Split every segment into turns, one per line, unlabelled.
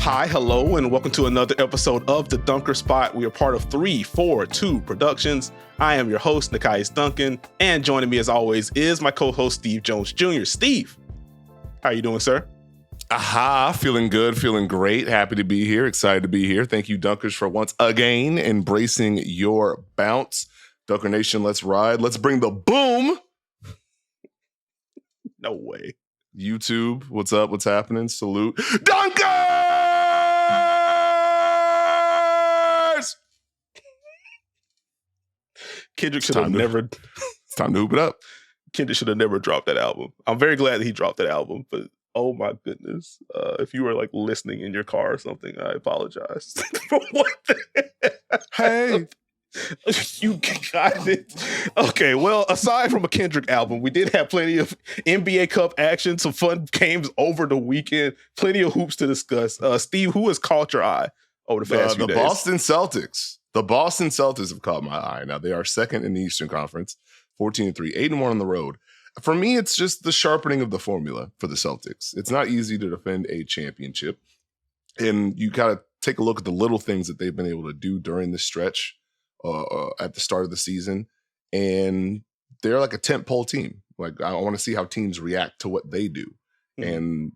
Hi, hello, and welcome to another episode of The Dunker Spot. We are part of 342 Productions. I am your host, Nekias Duncan, and joining me as always is my co-host, Steve Jones Jr. Steve, how are you doing, sir?
Aha, feeling good, feeling great. Happy to be here, excited to be here. Thank you, Dunkers, for once again embracing your bounce. Dunker Nation, let's ride. Let's bring the boom.
No way.
YouTube, what's up? What's happening? Salute. Dunkers!
Kendrick should have never...
It's time to hoop it up.
Kendrick should have never dropped that album. I'm very glad that he dropped that album, but oh my goodness. If you were like listening in your car or something, I apologize. For what
Hey.
You got it. Okay, well, aside from a Kendrick album, we did have plenty of NBA Cup action, some fun games over the weekend, plenty of hoops to discuss. Steve, who has caught your eye over the past few days?
The Boston Celtics. The Boston Celtics have caught my eye. Now, they are second in the Eastern Conference, 14-3, 8-1 on the road. For me, it's just the sharpening of the formula for the Celtics. It's not easy to defend a championship. And you got to take a look at the little things that they've been able to do during this stretch at the start of the season. And they're like a tentpole team. Like, I want to see how teams react to what they do. Mm-hmm. And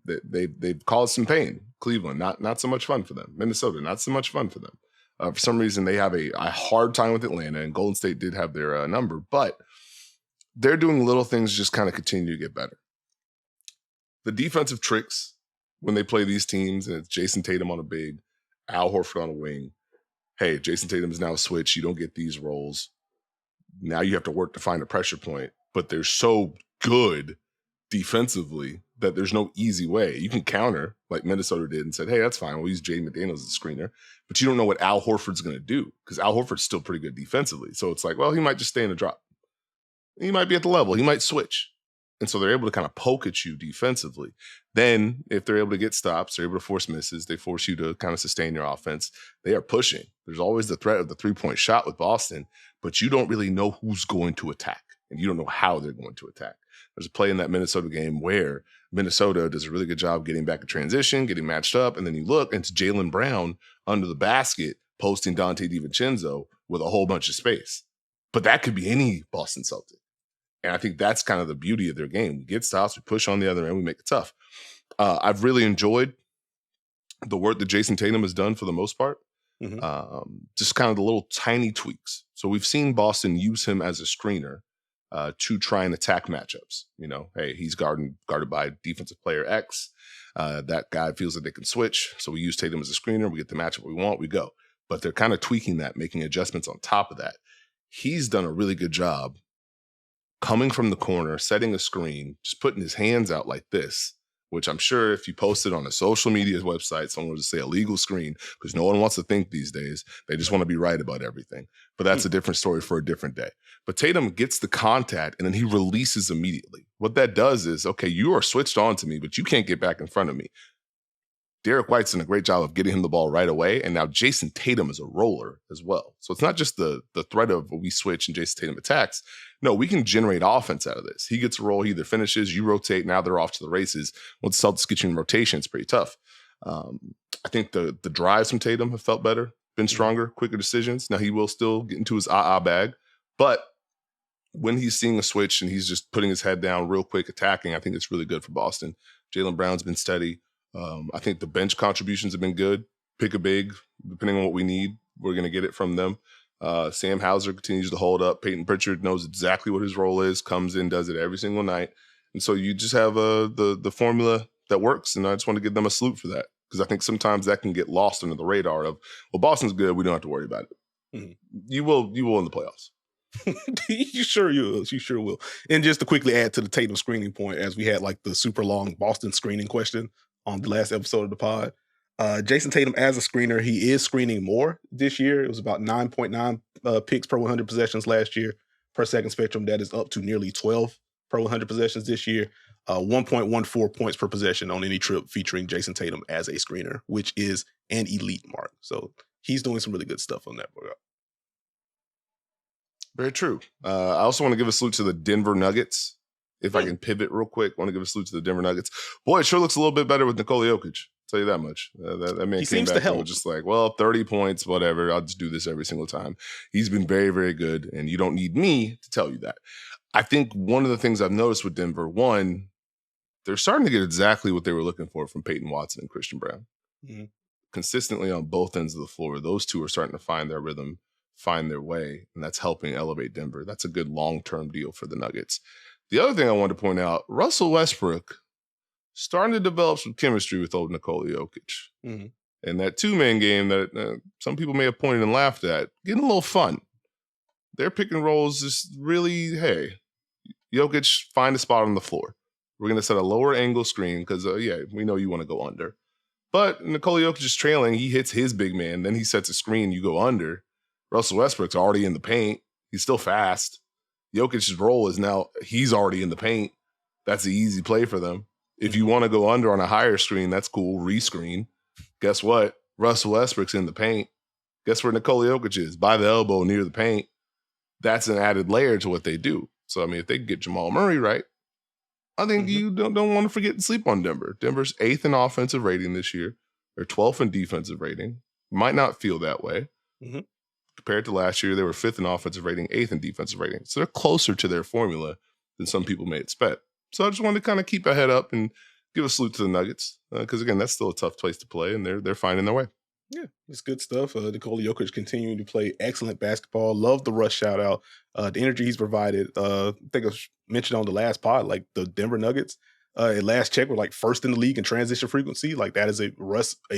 they've caused some pain. Cleveland, not so much fun for them. Minnesota, not so much fun for them. For some reason, they have a hard time with Atlanta, and Golden State did have their number. But they're doing little things just kind of continue to get better. The defensive tricks when they play these teams, and it's Jayson Tatum on a big, Al Horford on a wing. Hey, Jayson Tatum is now a switch. You don't get these roles. Now you have to work to find a pressure point, but they're so good defensively that there's no easy way. You can counter like Minnesota did and said, hey, that's fine. We'll use Jaden McDaniels as a screener, but you don't know what Al Horford's going to do because Al Horford's still pretty good defensively. So it's like, well, he might just stay in the drop. He might be at the level. He might switch. And so they're able to kind of poke at you defensively. Then if they're able to get stops, they're able to force misses. They force you to kind of sustain your offense. They are pushing. There's always the threat of the three-point shot with Boston, but you don't really know who's going to attack, and you don't know how they're going to attack. There's a play in that Minnesota game where Minnesota does a really good job getting back in transition, getting matched up, and then you look, and it's Jaylen Brown under the basket posting Dante DiVincenzo with a whole bunch of space. But that could be any Boston Celtic. And I think that's kind of the beauty of their game. We get stops, we push on the other end, we make it tough. I've really enjoyed the work that Jayson Tatum has done for the most part. Mm-hmm. Just kind of the little tiny tweaks. So we've seen Boston use him as a screener to try and attack matchups. You know, hey, he's guarded by defensive player X. That guy feels that they can switch. So we use Tatum as a screener. We get the matchup we want, we go. But they're kind of tweaking that, making adjustments on top of that. He's done a really good job coming from the corner, setting a screen, just putting his hands out like this, which I'm sure if you posted on a social media website, someone would just say a legal screen because no one wants to think these days. They just want to be right about everything. But that's a different story for a different day. But Tatum gets the contact and then he releases immediately. What that does is, okay, you are switched on to me, but you can't get back in front of me. Derek White's done a great job of getting him the ball right away. And now Jayson Tatum is a roller as well. So it's not just the threat of we switch and Jayson Tatum attacks. No, we can generate offense out of this. He gets a roll, he either finishes, you rotate, now they're off to the races. Once the Celtics get you in rotation, it's pretty tough. I think the drives from Tatum have felt better, been stronger, quicker decisions. Now he will still get into his bag, but when he's seeing a switch and he's just putting his head down real quick, attacking, I think it's really good for Boston. Jaylen Brown's been steady. I think the bench contributions have been good. Pick a big, depending on what we need, we're going to get it from them. Sam Hauser continues to hold up. Peyton Pritchard knows exactly what his role is, comes in, does it every single night. And so you just have the formula that works, and I just want to give them a salute for that because I think sometimes that can get lost under the radar of, well, Boston's good, we don't have to worry about it. Mm-hmm. You will in the playoffs.
You sure will. And just to quickly add to the Tatum screening point, as we had like the super long Boston screening question on the last episode of the pod. Jayson Tatum as a screener, he is screening more this year. It was about 9.9 picks per 100 possessions last year. Per second spectrum, that is up to nearly 12 per 100 possessions this year. 1.14 points per possession on any trip featuring Jayson Tatum as a screener, which is an elite mark. So he's doing some really good stuff on that regard.
Very true. I also want to give a salute to the Denver Nuggets. If I can pivot real quick, I want to give a salute to the Denver Nuggets. Boy, it sure looks a little bit better with Nikola Jokic. Tell you that much. That man
He
came
seems to
back and
help.
was just like, well, 30 points, whatever. I'll just do this every single time. He's been very, very good, and you don't need me to tell you that. I think one of the things I've noticed with Denver, one, they're starting to get exactly what they were looking for from Peyton Watson and Christian Brown.
Mm-hmm.
Consistently on both ends of the floor, those two are starting to find their rhythm, find their way, and that's helping elevate Denver. That's a good long-term deal for the Nuggets. The other thing I wanted to point out, Russell Westbrook starting to develop some chemistry with old Nikola Jokic.
Mm-hmm.
And that two-man game that some people may have pointed and laughed at, getting a little fun. Their pick and rolls is really, hey, Jokic, find a spot on the floor. We're going to set a lower angle screen because, we know you want to go under. But Nikola Jokic is trailing. He hits his big man. Then he sets a screen. You go under. Russell Westbrook's already in the paint. He's still fast. Jokic's role is now he's already in the paint. That's the easy play for them. If you want to go under on a higher screen, that's cool. Rescreen. Guess what? Russell Westbrook's in the paint. Guess where Nikola Jokic is? By the elbow near the paint. That's an added layer to what they do. So, I mean, if they can get Jamal Murray right, I think you don't want to forget to sleep on Denver. Denver's 8th in offensive rating this year. They're 12th in defensive rating. Might not feel that way.
Mm-hmm.
Compared to last year, they were 5th in offensive rating, 8th in defensive rating. So they're closer to their formula than some people may expect. So I just wanted to kind of keep a head up and give a salute to the Nuggets. Because, again, that's still a tough place to play, and they're finding their way.
Yeah, it's good stuff. Nikola Jokic continuing to play excellent basketball. Love the Russ shout out. The energy he's provided. I think I mentioned on the last pod, like the Denver Nuggets, at last check were like first in the league in transition frequency. Like that is a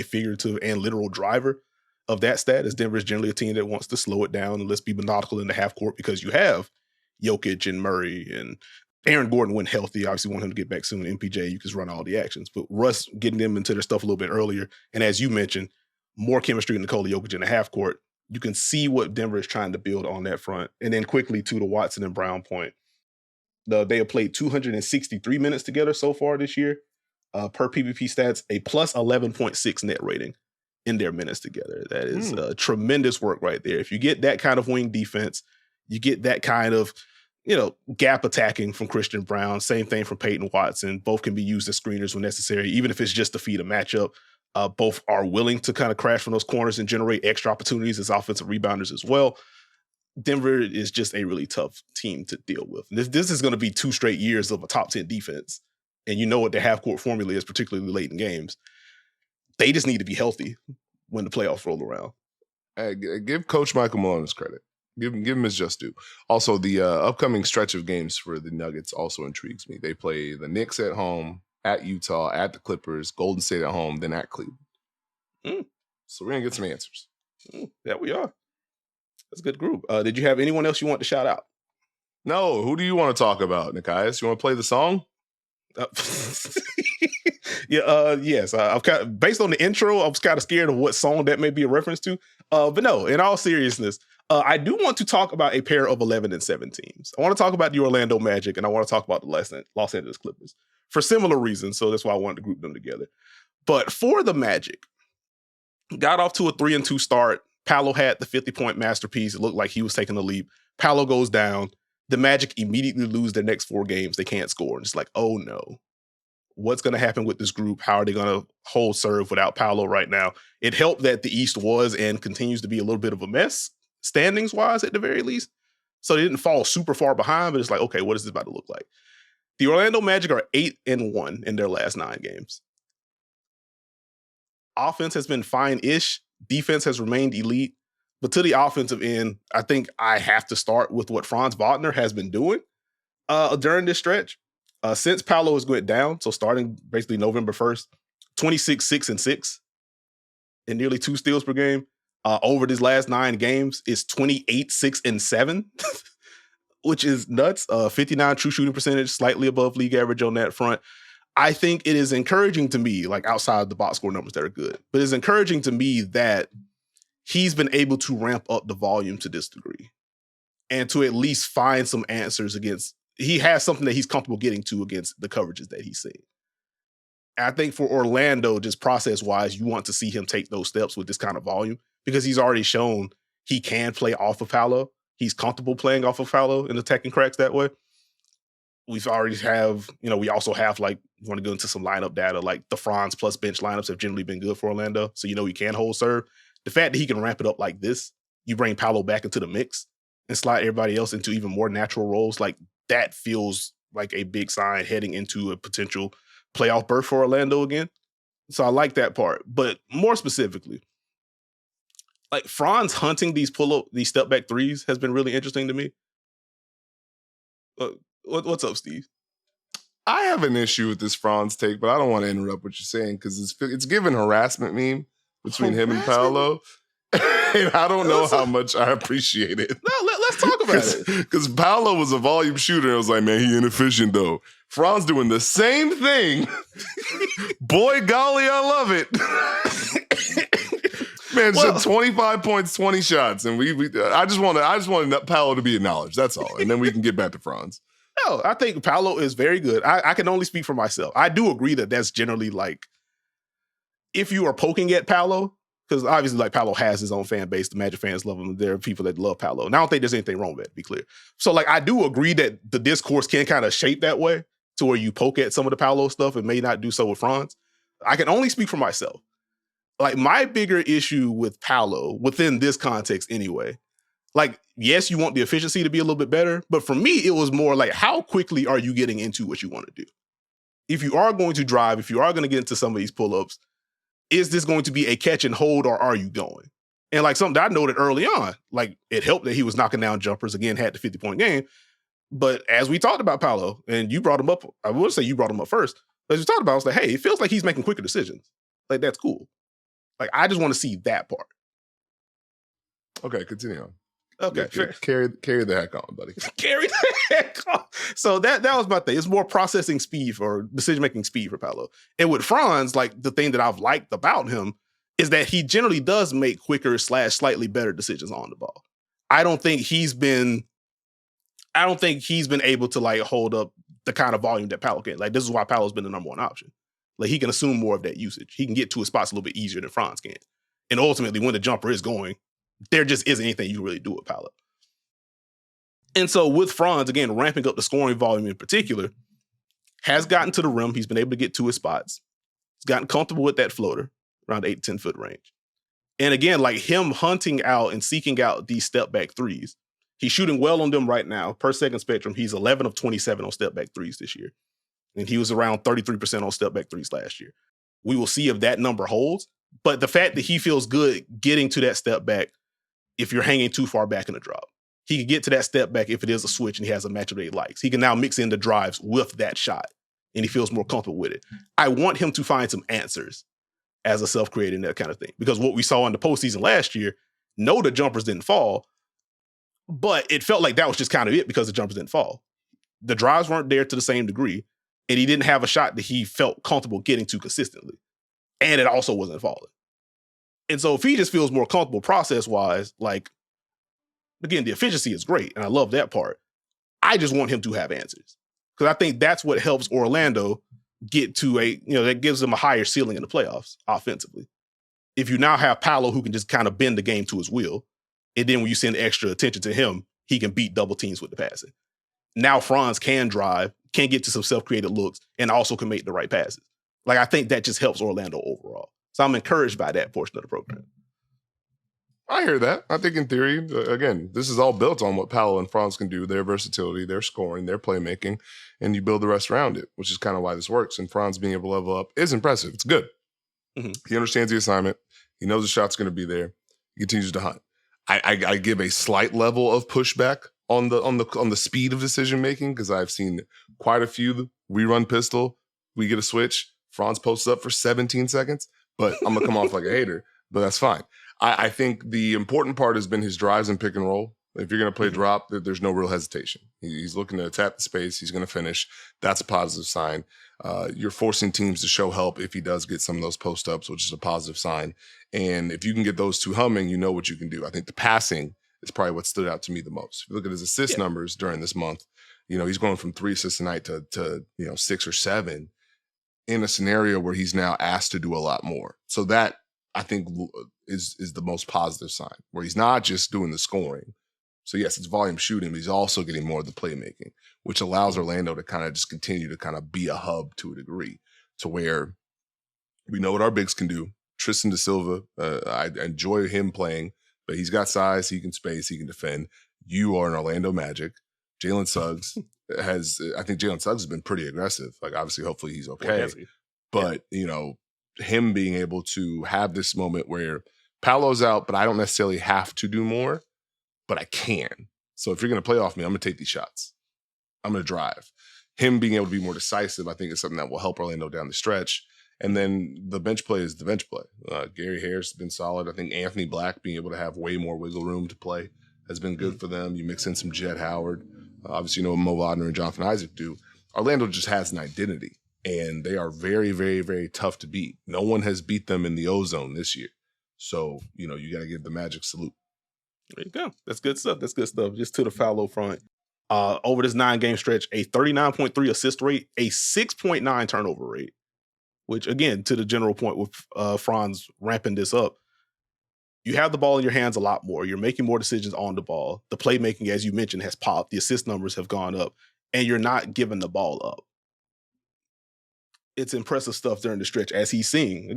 figurative and literal driver of that stat, as Denver is generally a team that wants to slow it down and let's be maniacal in the half court because you have Jokic and Murray and Aaron Gordon when healthy. Obviously want him to get back soon. MPJ, you can run all the actions. But Russ getting them into their stuff a little bit earlier. And as you mentioned, more chemistry in Nikola Jokic in the half court. You can see what Denver is trying to build on that front. And then quickly to the Watson and Brown point. They have played 263 minutes together so far this year. Per PvP stats, a plus 11.6 net rating in their minutes together. That is tremendous work right there. If you get that kind of wing defense, you get that kind of, gap attacking from Christian Brown. Same thing from Peyton Watson. Both can be used as screeners when necessary, even if it's just to feed a matchup. Both are willing to kind of crash from those corners and generate extra opportunities as offensive rebounders as well. Denver is just a really tough team to deal with. This is going to be 2 straight years of a top 10 defense. And you know what their half-court formula is, particularly late in games. They just need to be healthy when the playoffs roll around.
Hey, give Coach Michael Malone his credit. Give him his just due. Also, the upcoming stretch of games for the Nuggets also intrigues me. They play the Knicks at home, at Utah, at the Clippers, Golden State at home, then at Cleveland. So we're going to get some answers.
There we are. That's a good group. Did you have anyone else you want to shout out?
No. Who do you want to talk about, Nekias? You want to play the song?
Yes. I've based on the intro, I was kind of scared of what song that may be a reference to. But no, in all seriousness, I do want to talk about a pair of 11-7 teams. I want to talk about the Orlando Magic, and I want to talk about the Los Angeles Clippers for similar reasons. So that's why I wanted to group them together. But for the Magic, got off to a 3-2 start. Paolo had the 50-point masterpiece. It looked like he was taking the leap. Paolo goes down. The Magic immediately lose their next 4 games. They can't score. And it's like, oh no. What's going to happen with this group? How are they going to hold serve without Paolo right now? It helped that the East was and continues to be a little bit of a mess, standings-wise at the very least. So they didn't fall super far behind, but it's like, okay, what is this about to look like? The Orlando Magic are 8-1 in their last 9 games. Offense has been fine-ish. Defense has remained elite. But to the offensive end, I think I have to start with what Franz Wagner has been doing during this stretch. Since Paolo has went down, so starting basically November 1st, 26, 6, and 6 and nearly 2 steals per game. Over these last 9 games, it's 28, 6, and 7, which is nuts. 59 true shooting percentage, slightly above league average on that front. I think it is encouraging to me, like outside the box score numbers that are good, but it's encouraging to me that he's been able to ramp up the volume to this degree and to at least find some answers against, he has something that he's comfortable getting to against the coverages that he's seeing. I think for Orlando, just process-wise, you want to see him take those steps with this kind of volume because he's already shown he can play off of Paolo. He's comfortable playing off of Paolo and attacking cracks that way. we've already have, we also have like, want to go into some lineup data, like the Franz plus bench lineups have generally been good for Orlando. So, he can hold serve. The fact that he can ramp it up like this, you bring Paolo back into the mix and slide everybody else into even more natural roles. Like that feels like a big sign heading into a potential playoff berth for Orlando again. So I like that part. But more specifically, like Franz hunting these step back threes has been really interesting to me. What's up, Steve?
I have an issue with this Franz take, but I don't want to interrupt what you're saying because it's given harassment meme between him and Paolo. And I don't know how much I appreciate it.
No, let's talk about it.
Because Paolo was a volume shooter. I was like, man, he inefficient though. Franz doing the same thing. Boy, golly, I love it. Man, just 25 points, 20 shots, and I just want Paolo to be acknowledged. That's all, and then we can get back to Franz.
No, I think Paolo is very good. I can only speak for myself. I do agree that that's generally like, if you are poking at Paolo, because obviously like Paolo has his own fan base. The Magic fans love him. There are people that love Paolo. And I don't think there's anything wrong with it, to be clear. So like, I do agree that the discourse can kind of shape that way to where you poke at some of the Paolo stuff and may not do so with Franz. I can only speak for myself. Like my bigger issue with Paolo within this context anyway, like, yes, you want the efficiency to be a little bit better, but for me, it was more like, how quickly are you getting into what you want to do? If you are going to drive, if you are going to get into some of these pull-ups, is this going to be a catch and hold or are you going? And like something that I noted early on, like it helped that he was knocking down jumpers, again, had the 50-point game. But as we talked about Paolo, and you brought him up, I would say you brought him up first, but as we talked about, I was like, hey, it feels like he's making quicker decisions. Like, that's cool. Like, I just want to see that part.
Okay, continue on.
Okay,
yeah, carry the heck on, buddy.
Carry the heck on. So that was my thing. It's more processing speed or decision-making speed for Paolo. And with Franz, like the thing that I've liked about him is that he generally does make quicker / slightly better decisions on the ball. I don't think he's been able to like hold up the kind of volume that Paolo can. Like, this is why Paolo's been the number one option. Like, he can assume more of that usage. He can get to his spots a little bit easier than Franz can. And ultimately, when the jumper is going, there just isn't anything you can really do with Paolo. And so with Franz, again, ramping up the scoring volume in particular, has gotten to the rim. He's been able to get to his spots. He's gotten comfortable with that floater around 8 to 10 foot range. And again, like him hunting out and seeking out these step back threes, he's shooting well on them right now. Per second spectrum, he's 11 of 27 on step back threes this year. And he was around 33% on step back threes last year. We will see if that number holds. But the fact that he feels good getting to that step back if you're hanging too far back in the drop. He can get to that step back if it is a switch and he has a matchup that he likes. He can now mix in the drives with that shot and he feels more comfortable with it. I want him to find some answers as a self-creator and that kind of thing. Because what we saw in the postseason last year, no, the jumpers didn't fall, but it felt like that was just kind of it because the jumpers didn't fall. The drives weren't there to the same degree, and he didn't have a shot that he felt comfortable getting to consistently. And it also wasn't falling. And so if he just feels more comfortable process-wise, like, again, the efficiency is great, and I love that part. I just want him to have answers. Because I think that's what helps Orlando get to that gives them a higher ceiling in the playoffs offensively. If you now have Paolo who can just kind of bend the game to his will, and then when you send extra attention to him, he can beat double teams with the passing. Now Franz can drive, can get to some self-created looks, and also can make the right passes. Like, I think that just helps Orlando overall. So I'm encouraged by that portion of the program.
I hear that. I think in theory, again, this is all built on what Paolo and Franz can do, their versatility, their scoring, their playmaking, and you build the rest around it, which is kind of why this works. And Franz being able to level up is impressive. It's good. Mm-hmm. He understands the assignment. He knows the shot's going to be there. He continues to hunt. I give a slight level of pushback on the speed of decision making because I've seen quite a few. We run pistol, we get a switch. Franz posts up for 17 seconds, but I'm gonna come off like a hater. But that's fine. I think the important part has been his drives and pick and roll. If you're going to play drop, there's no real hesitation. He's looking to attack the space. He's going to finish. That's a positive sign. You're forcing teams to show help if he does get some of those post-ups, which is a positive sign. And if you can get those two humming, you know what you can do. I think the passing is probably what stood out to me the most. If you look at his assist numbers during this month, he's going from 3 assists a night to 6 or 7 in a scenario where he's now asked to do a lot more. So that, I think, is the most positive sign, where he's not just doing the scoring, So yes, it's volume shooting, but he's also getting more of the playmaking, which allows Orlando to kind of just continue to kind of be a hub to a degree, to where we know what our bigs can do. Tristan da Silva, I enjoy him playing, but he's got size, he can space, he can defend. You are an Orlando Magic. Jalen Suggs I think Jalen Suggs has been pretty aggressive. Like, obviously, hopefully he's okay. But, him being able to have this moment where Paolo's out, but I don't necessarily have to do more, but I can. So if you're going to play off me, I'm going to take these shots. I'm going to drive. Him being able to be more decisive, I think, is something that will help Orlando down the stretch. And then the bench play is the bench play. Gary Harris has been solid. I think Anthony Black being able to have way more wiggle room to play has been good for them. You mix in some Jet Howard. Obviously, what Mo Wagner and Jonathan Isaac do. Orlando just has an identity, and they are very, very, very tough to beat. No one has beat them in the O-Zone this year. So, you got to give the Magic salute.
There you go. That's good stuff. Just to the Paolo front. Over this 9-game stretch, a 39.3 assist rate, a 6.9 turnover rate, which, again, to the general point with Franz ramping this up, you have the ball in your hands a lot more. You're making more decisions on the ball. The playmaking, as you mentioned, has popped. The assist numbers have gone up, and you're not giving the ball up. It's impressive stuff during the stretch as he's seeing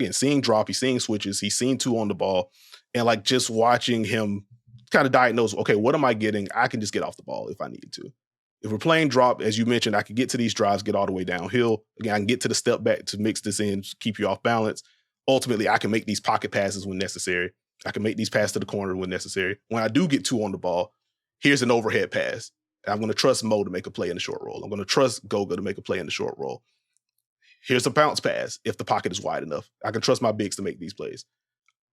drop, he's seeing switches, he's seen 2 on the ball, and just watching him kind of diagnose, okay, what am I getting? I can just get off the ball if I need to. If we're playing drop, as you mentioned, I can get to these drives, get all the way downhill. Again, I can get to the step back to mix this in, keep you off balance. Ultimately, I can make these pocket passes when necessary. I can make these passes to the corner when necessary. When I do get 2 on the ball, here's an overhead pass. I'm going to trust Mo to make a play in the short roll. I'm going to trust Goga to make a play in the short roll. Here's a bounce pass if the pocket is wide enough. I can trust my bigs to make these plays.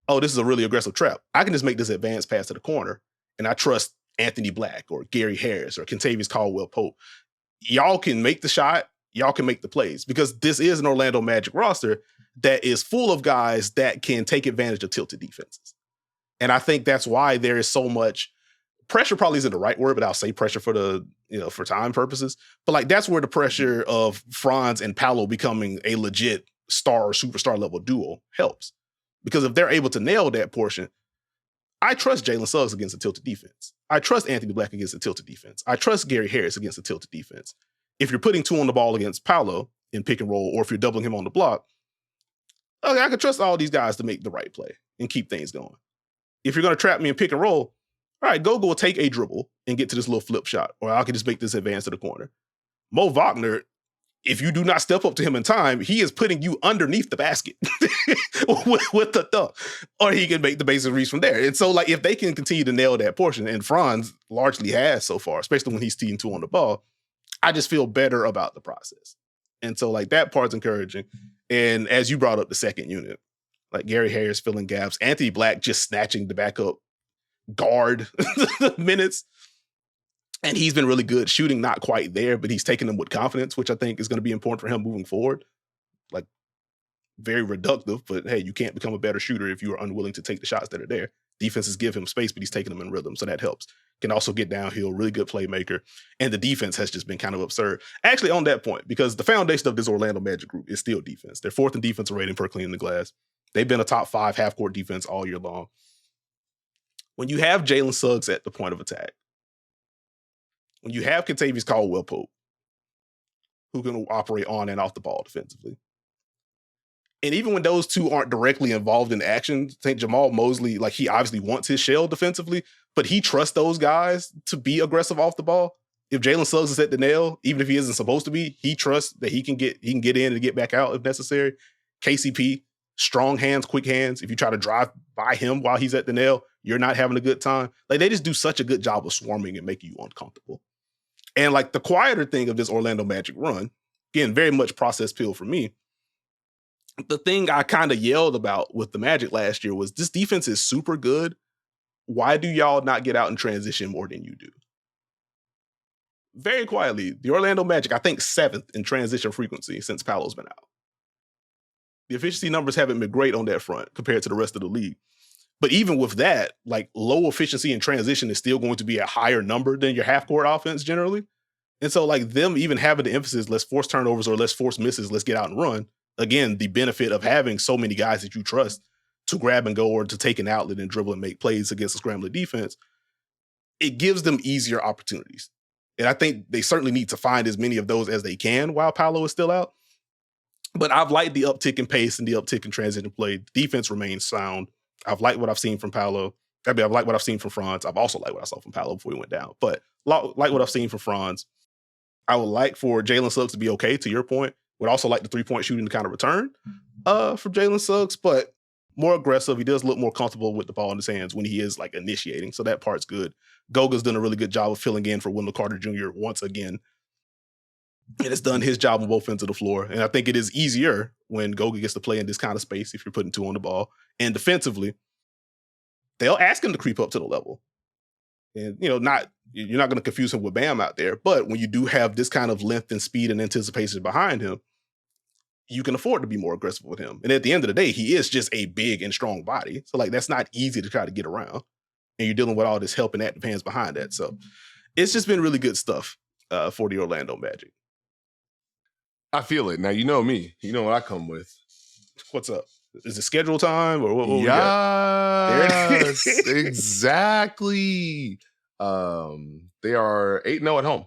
Oh, this is a really aggressive trap. I can just make this advanced pass to the corner, and I trust Anthony Black or Gary Harris or Kentavious Caldwell-Pope. Y'all can make the shot. Y'all can make the plays, because this is an Orlando Magic roster that is full of guys that can take advantage of tilted defenses. And I think that's why there is so much pressure. Probably isn't the right word, but I'll say pressure for for time purposes. But that's where the pressure of Franz and Paolo becoming a legit star or superstar level duo helps. Because if they're able to nail that portion, I trust Jalen Suggs against a tilted defense. I trust Anthony Black against a tilted defense. I trust Gary Harris against a tilted defense. If you're putting 2 on the ball against Paolo in pick and roll, or if you're doubling him on the block, okay, I can trust all these guys to make the right play and keep things going. If you're going to trap me in pick and roll, all right, Gogo will take a dribble and get to this little flip shot, or I can just make this advance to the corner. Mo Wagner, if you do not step up to him in time, he is putting you underneath the basket with the dunk, or he can make the basic reach from there. And so, if they can continue to nail that portion, and Franz largely has so far, especially when he's team 2 on the ball, I just feel better about the process. And so, that part's encouraging. And as you brought up the second unit, Gary Harris filling gaps, Anthony Black just snatching the backup guard minutes. And he's been really good. Shooting not quite there, but he's taking them with confidence, which I think is going to be important for him moving forward. Very reductive, but hey, you can't become a better shooter if you are unwilling to take the shots that are there. Defenses give him space, but he's taking them in rhythm, so that helps. Can also get downhill, really good playmaker. And the defense has just been kind of absurd. Actually, on that point, because the foundation of this Orlando Magic group is still defense. They're 4th in defensive rating per cleaning the glass. They've been a top 5 half-court defense all year long. When you have Jalen Suggs at the point of attack, when you have Kentavious Caldwell-Pope, who can operate on and off the ball defensively, and even when those 2 aren't directly involved in action, I think Jamal Mosley, he obviously wants his shell defensively, but he trusts those guys to be aggressive off the ball. If Jalen Suggs is at the nail, even if he isn't supposed to be, he trusts that he can get in and get back out if necessary. KCP, strong hands, quick hands. If you try to drive by him while he's at the nail, you're not having a good time. They just do such a good job of swarming and making you uncomfortable. And the quieter thing of this Orlando Magic run, again, very much process pill for me. The thing I kind of yelled about with the Magic last year was, this defense is super good. Why do y'all not get out and transition more than you do? Very quietly, the Orlando Magic, I think 7th in transition frequency since Paolo's been out. The efficiency numbers haven't been great on that front compared to the rest of the league. But even with that, low efficiency in transition is still going to be a higher number than your half-court offense generally. And so them even having the emphasis, let's force turnovers or let's force misses, let's get out and run. Again, the benefit of having so many guys that you trust to grab and go or to take an outlet and dribble and make plays against a scrambling defense. it gives them easier opportunities. And I think they certainly need to find as many of those as they can while Paolo is still out. But I've liked the uptick in pace and the uptick in transition play. The defense remains sound. I've liked what I've seen from Paolo. I've liked what I've seen from Franz. I've also liked what I saw from Paolo before he went down. But like what I've seen from Franz. I would like for Jalen Suggs to be okay, to your point. Would also like the 3-point shooting to kind of return from Jalen Suggs, but more aggressive. He does look more comfortable with the ball in his hands when he is like initiating. So that part's good. Goga's done a really good job of filling in for Wendell Carter Jr. once again. And it's done his job on both ends of the floor. And I think it is easier when Goga gets to play in this kind of space if you're putting 2 on the ball. And defensively, they'll ask him to creep up to the level. And, you're not going to confuse him with Bam out there. But when you do have this kind of length and speed and anticipation behind him, you can afford to be more aggressive with him. And at the end of the day, he is just a big and strong body. So, like, that's not easy to try to get around. And you're dealing with all this help and active hands behind that. So it's just been really good stuff for the Orlando Magic.
I feel it. Now, you know me. You know what I come with.
What's up? Is it schedule time or what?
Yes, exactly. They are 8-0 at home.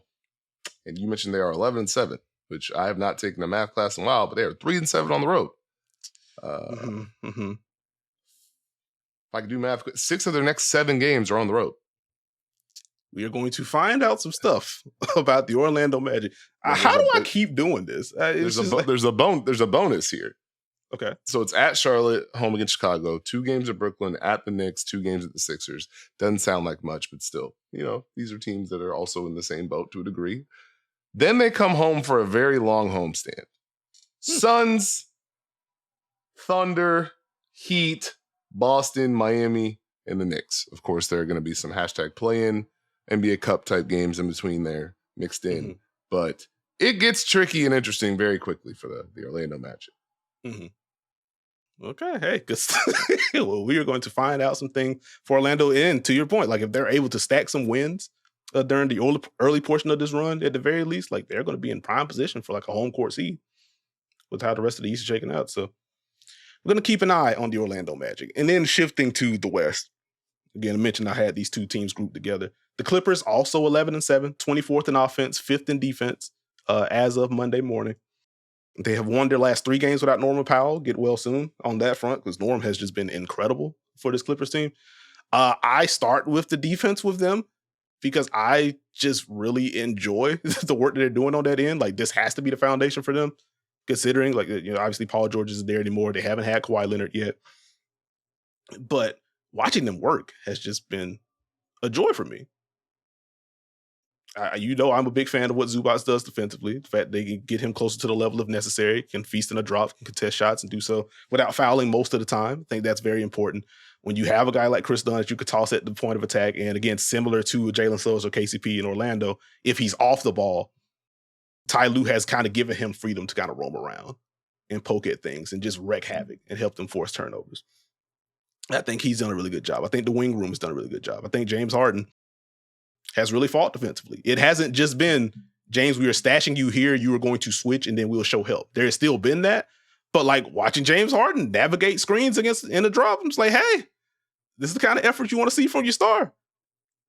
And you mentioned they are 11-7, which I have not taken a math class in a while, but they are 3-7 on the road. If I can do math, 6 of their next 7 games are on the road.
We are going to find out some stuff about the Orlando Magic. How do I keep doing this?
There's a bonus here.
Okay.
So it's at Charlotte, home against Chicago, 2 games at Brooklyn, at the Knicks, 2 games at the Sixers. Doesn't sound like much, but still, these are teams that are also in the same boat to a degree. Then they come home for a very long homestand. Suns, Thunder, Heat, Boston, Miami, and the Knicks. Of course, there are going to be some hashtag play-in, NBA Cup type games in between there mixed in. Mm-hmm. But it gets tricky and interesting very quickly for the Orlando Magic.
Mm-hmm. Okay, hey, well, we are going to find out some things for Orlando. And to your point, like if they're able to stack some wins during the early portion of this run, at the very least, like they're going to be in prime position for like a home court seed with how the rest of the East is shaking out. So we're going to keep an eye on the Orlando Magic. And then shifting to the West. Again, I mentioned I had these 2 teams grouped together. The Clippers also 11-7, 24th in offense, 5th in defense as of Monday morning. They have won their last 3 games without Norman Powell. Get well soon on that front because Norm has just been incredible for this Clippers team. I start with the defense with them because I just really enjoy the work that they're doing on that end. Like this has to be the foundation for them, considering like obviously Paul George isn't there anymore. They haven't had Kawhi Leonard yet, but watching them work has just been a joy for me. I'm a big fan of what Zubac does defensively. The fact they can get him closer to the level if necessary, can feast in a drop, can contest shots and do so without fouling most of the time. I think that's very important. When you have a guy like Chris Dunn that you could toss at the point of attack, and again, similar to Jalen Suggs or KCP in Orlando, if he's off the ball, Ty Lue has kind of given him freedom to kind of roam around and poke at things and just wreak havoc and help them force turnovers. I think he's done a really good job. I think the wing room has done a really good job. I think James Harden has really fought defensively. It hasn't just been, James, we are stashing you here, you are going to switch, and then we'll show help. There has still been that. But like watching James Harden navigate screens in a drop, I'm just like, hey, this is the kind of effort you want to see from your star.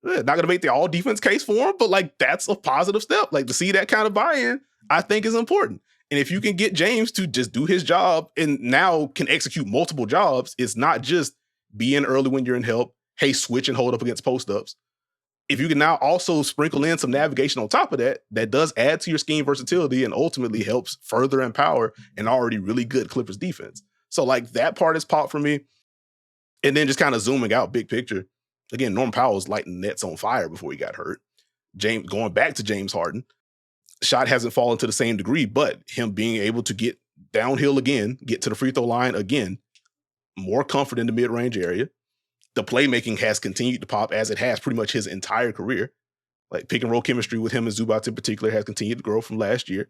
Not going to make the all defense case for him, but like that's a positive step. Like to see that kind of buy-in, I think is important. And if you can get James to just do his job and now can execute multiple jobs, it's not just be in early when you're in help, hey, switch and hold up against post-ups. If you can now also sprinkle in some navigation on top of that, that does add to your scheme versatility and ultimately helps further empower an already really good Clippers defense. So like that part is popped for me. And then just kind of zooming out big picture. Again, Norm Powell was lighting nets on fire before he got hurt. Going back to James Harden, shot hasn't fallen to the same degree, but him being able to get downhill again, get to the free throw line again, more comfort in the mid-range area. The playmaking has continued to pop as it has pretty much his entire career. Like pick and roll chemistry with him and Zubac in particular has continued to grow from last year.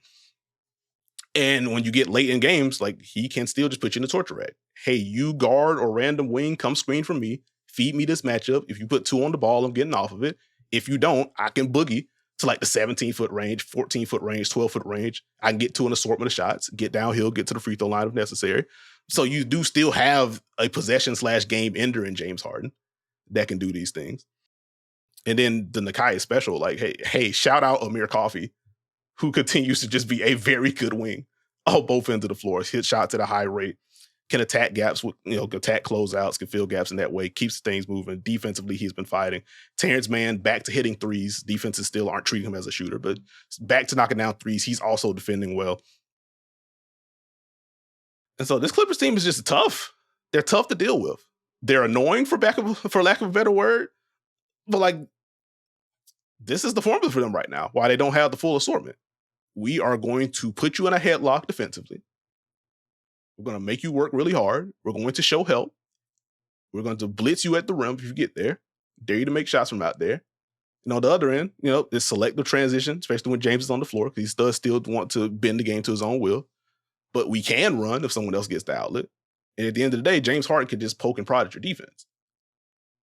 And when you get late in games, like he can still just put you in the torture rack. Hey, you guard or random wing, come screen for me. Feed me this matchup. If you put 2 on the ball, I'm getting off of it. If you don't, I can boogie to like the 17-foot range, 14-foot range, 12-foot range. I can get to an assortment of shots, get downhill, get to the free throw line if necessary. So you do still have a possession/game ender in James Harden that can do these things. And then the Nekias special, like, hey, shout out Amir Coffey, who continues to just be a very good wing on both ends of the floor. Hit shots at a high rate, can attack gaps with, attack closeouts, can fill gaps in that way, keeps things moving. Defensively, he's been fighting. Terrence Mann back to hitting threes. Defenses still aren't treating him as a shooter, but back to knocking down threes. He's also defending well. And so this Clippers team is just tough. They're tough to deal with. They're annoying for lack of a better word, but like, this is the formula for them right now. Why they don't have the full assortment. We are going to put you in a headlock defensively. We're going to make you work really hard. We're going to show help. We're going to blitz you at the rim if you get there. Dare you to make shots from out there. And on the other end, is selective transition, especially when James is on the floor, because he does still want to bend the game to his own will. But we can run if someone else gets the outlet. And at the end of the day, James Harden can just poke and prod at your defense.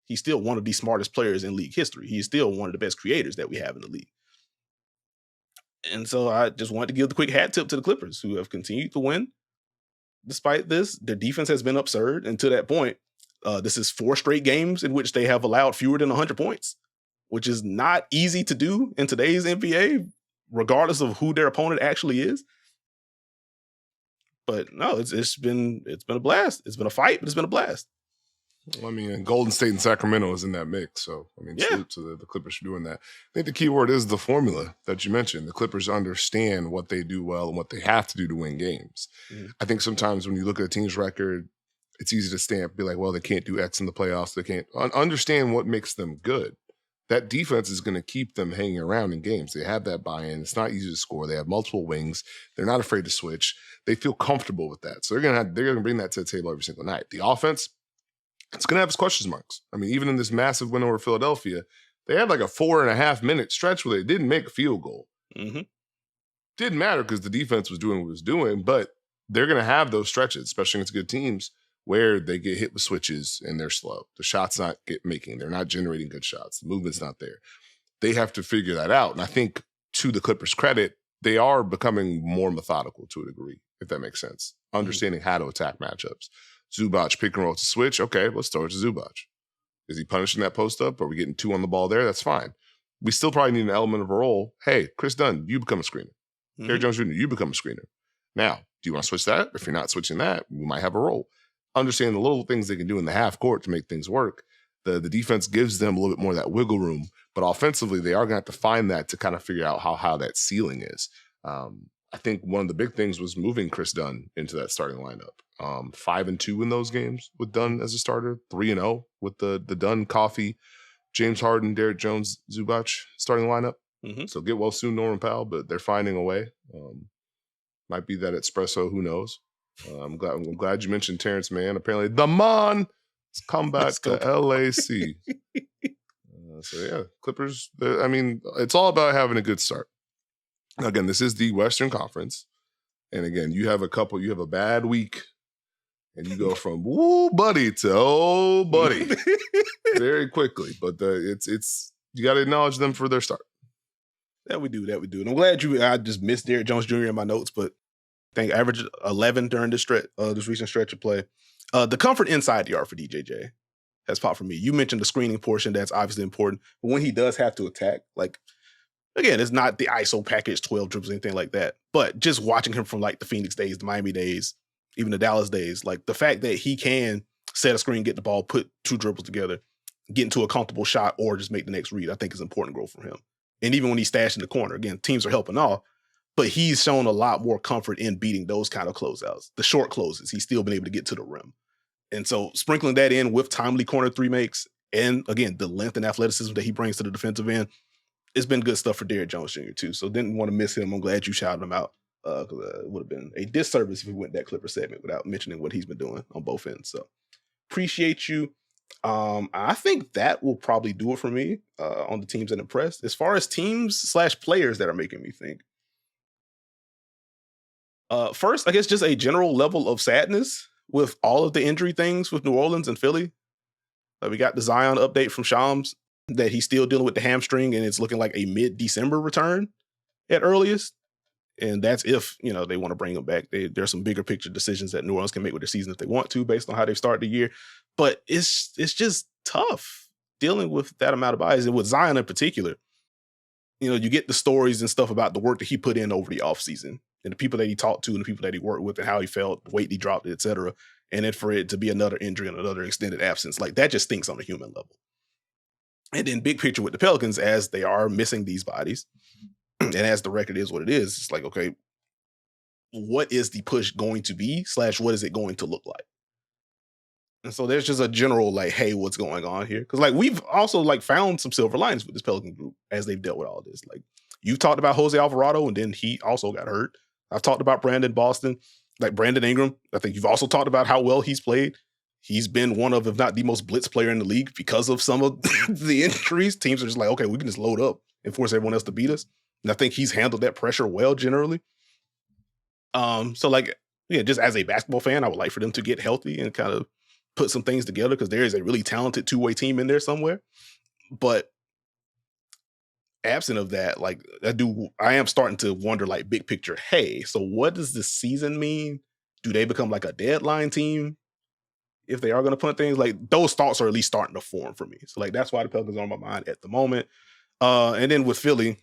He's still one of the smartest players in league history. He's still one of the best creators that we have in the league. And so I just wanted to give the quick hat tip to the Clippers, who have continued to win. Despite this, their defense has been absurd. And to that point, this is 4 straight games in which they have allowed fewer than 100 points, which is not easy to do in today's NBA, regardless of who their opponent actually is. But no, it's been a blast. It's been a fight, but it's been a blast.
I mean, Golden State and Sacramento is in that mix. So, I mean, salute to the Clippers for doing that. I think the key word is the formula that you mentioned. The Clippers understand what they do well and what they have to do to win games. Mm-hmm. I think sometimes when you look at a team's record, it's easy to be like, well, they can't do X in the playoffs. They can't understand what makes them good. That defense is going to keep them hanging around in games. They have that buy-in. It's not easy to score. They have multiple wings. They're not afraid to switch. They feel comfortable with that. So they're going to bring that to the table every single night. The offense, it's going to have its question marks. I mean, even in this massive win over Philadelphia, they had like a 4.5-minute stretch where they didn't make a field goal. Mm-hmm. Didn't matter because the defense was doing what it was doing, but they're going to have those stretches, especially against good teams, where they get hit with switches and they're slow. The shot's not making. They're not generating good shots. The movement's not there. They have to figure that out. And I think to the Clippers' credit, they are becoming more methodical to a degree, if that makes sense. Understanding how to attack matchups. Zubac pick and roll to switch. Okay, let's throw it to Zubac. Is he punishing that post up? Are we getting 2 on the ball there? That's fine. We still probably need an element of a role. Hey, Chris Dunn, you become a screener. Kerry Jones Jr., you become a screener. Now, do you want to switch that? If you're not switching that, we might have a role. Understand the little things they can do in the half court to make things work. The defense gives them a little bit more of that wiggle room, but offensively, they are going to have to find that to kind of figure out how that ceiling is. I think one of the big things was moving Chris Dunn into that starting lineup. 5-2 in those games with Dunn as a starter, 3-0 with the Dunn, Coffey, James Harden, Derrick Jones, Zubac starting lineup. Mm-hmm. So get well soon, Norman Powell, but they're finding a way. Might be that espresso, who knows? I'm glad you mentioned Terrence Mann. Apparently, the Mon has come back to LAC. So yeah, Clippers. I mean, it's all about having a good start. Again, this is the Western Conference, and again, you have a bad week, and you go from woo buddy to oh buddy very quickly. But it's you got to acknowledge them for their start.
That we do. And I'm glad I just missed Derrick Jones Jr. in my notes, but I think average 11 during this recent stretch of play. The comfort inside the arc for DJJ has popped for me. You mentioned the screening portion. That's obviously important. But when he does have to attack, like, again, it's not the ISO package, 12 dribbles, anything like that. But just watching him from like the Phoenix days, the Miami days, even the Dallas days, like the fact that he can set a screen, get the ball, put 2 dribbles together, get into a comfortable shot, or just make the next read, I think is important growth for him. And even when he's stashed in the corner, again, teams are helping off, but he's shown a lot more comfort in beating those kind of closeouts. The short closes, he's still been able to get to the rim. And so sprinkling that in with timely corner 3 makes, and again, the length and athleticism that he brings to the defensive end, it's been good stuff for Derrick Jones Jr. too. So didn't want to miss him. I'm glad you shouted him out, because it would have been a disservice if we went that Clipper segment without mentioning what he's been doing on both ends. So appreciate you. I think that will probably do it for me on the teams that impressed. As far as teams/players that are making me think, first, I guess just a general level of sadness with all of the injury things with New Orleans and Philly. We got the Zion update from Shams that he's still dealing with the hamstring, and it's looking like a mid-December return at earliest. And that's if, they want to bring him back. There's some bigger picture decisions that New Orleans can make with their season if they want to, based on how they start the year. But it's just tough. dealing with that amount of bias, and with Zion in particular, you get the stories and stuff about the work that he put in over the offseason and the people that he talked to and the people that he worked with and how he felt, the weight he dropped, etc. And then for it to be another injury and another extended absence, like that just stinks on a human level. And then big picture with the Pelicans, as they are missing these bodies, and as the record is what it is, it's like, okay, what is the push going to be / what is it going to look like? And so there's just a general like, hey, what's going on here? Because like we've also like found some silver linings with this Pelican group as they've dealt with all this. Like you've talked about Jose Alvarado, and then he also got hurt. I've talked about Brandon Boston, like Brandon Ingram. I think you've also talked about how well he's played. He's been one of, if not the most blitz player in the league because of some of the injuries. Teams are just like, okay, we can just load up and force everyone else to beat us. And I think he's handled that pressure well generally. So like, yeah, just as a basketball fan, I would like for them to get healthy and kind of put some things together because there is a really talented two-way team in there somewhere. But absent of that, like I am starting to wonder, like big picture, hey, so what does this season mean? Do they become like a deadline team? If they are going to punt things, like those thoughts are at least starting to form for me. So like, that's why the Pelicans are on my mind at the moment. And then with Philly,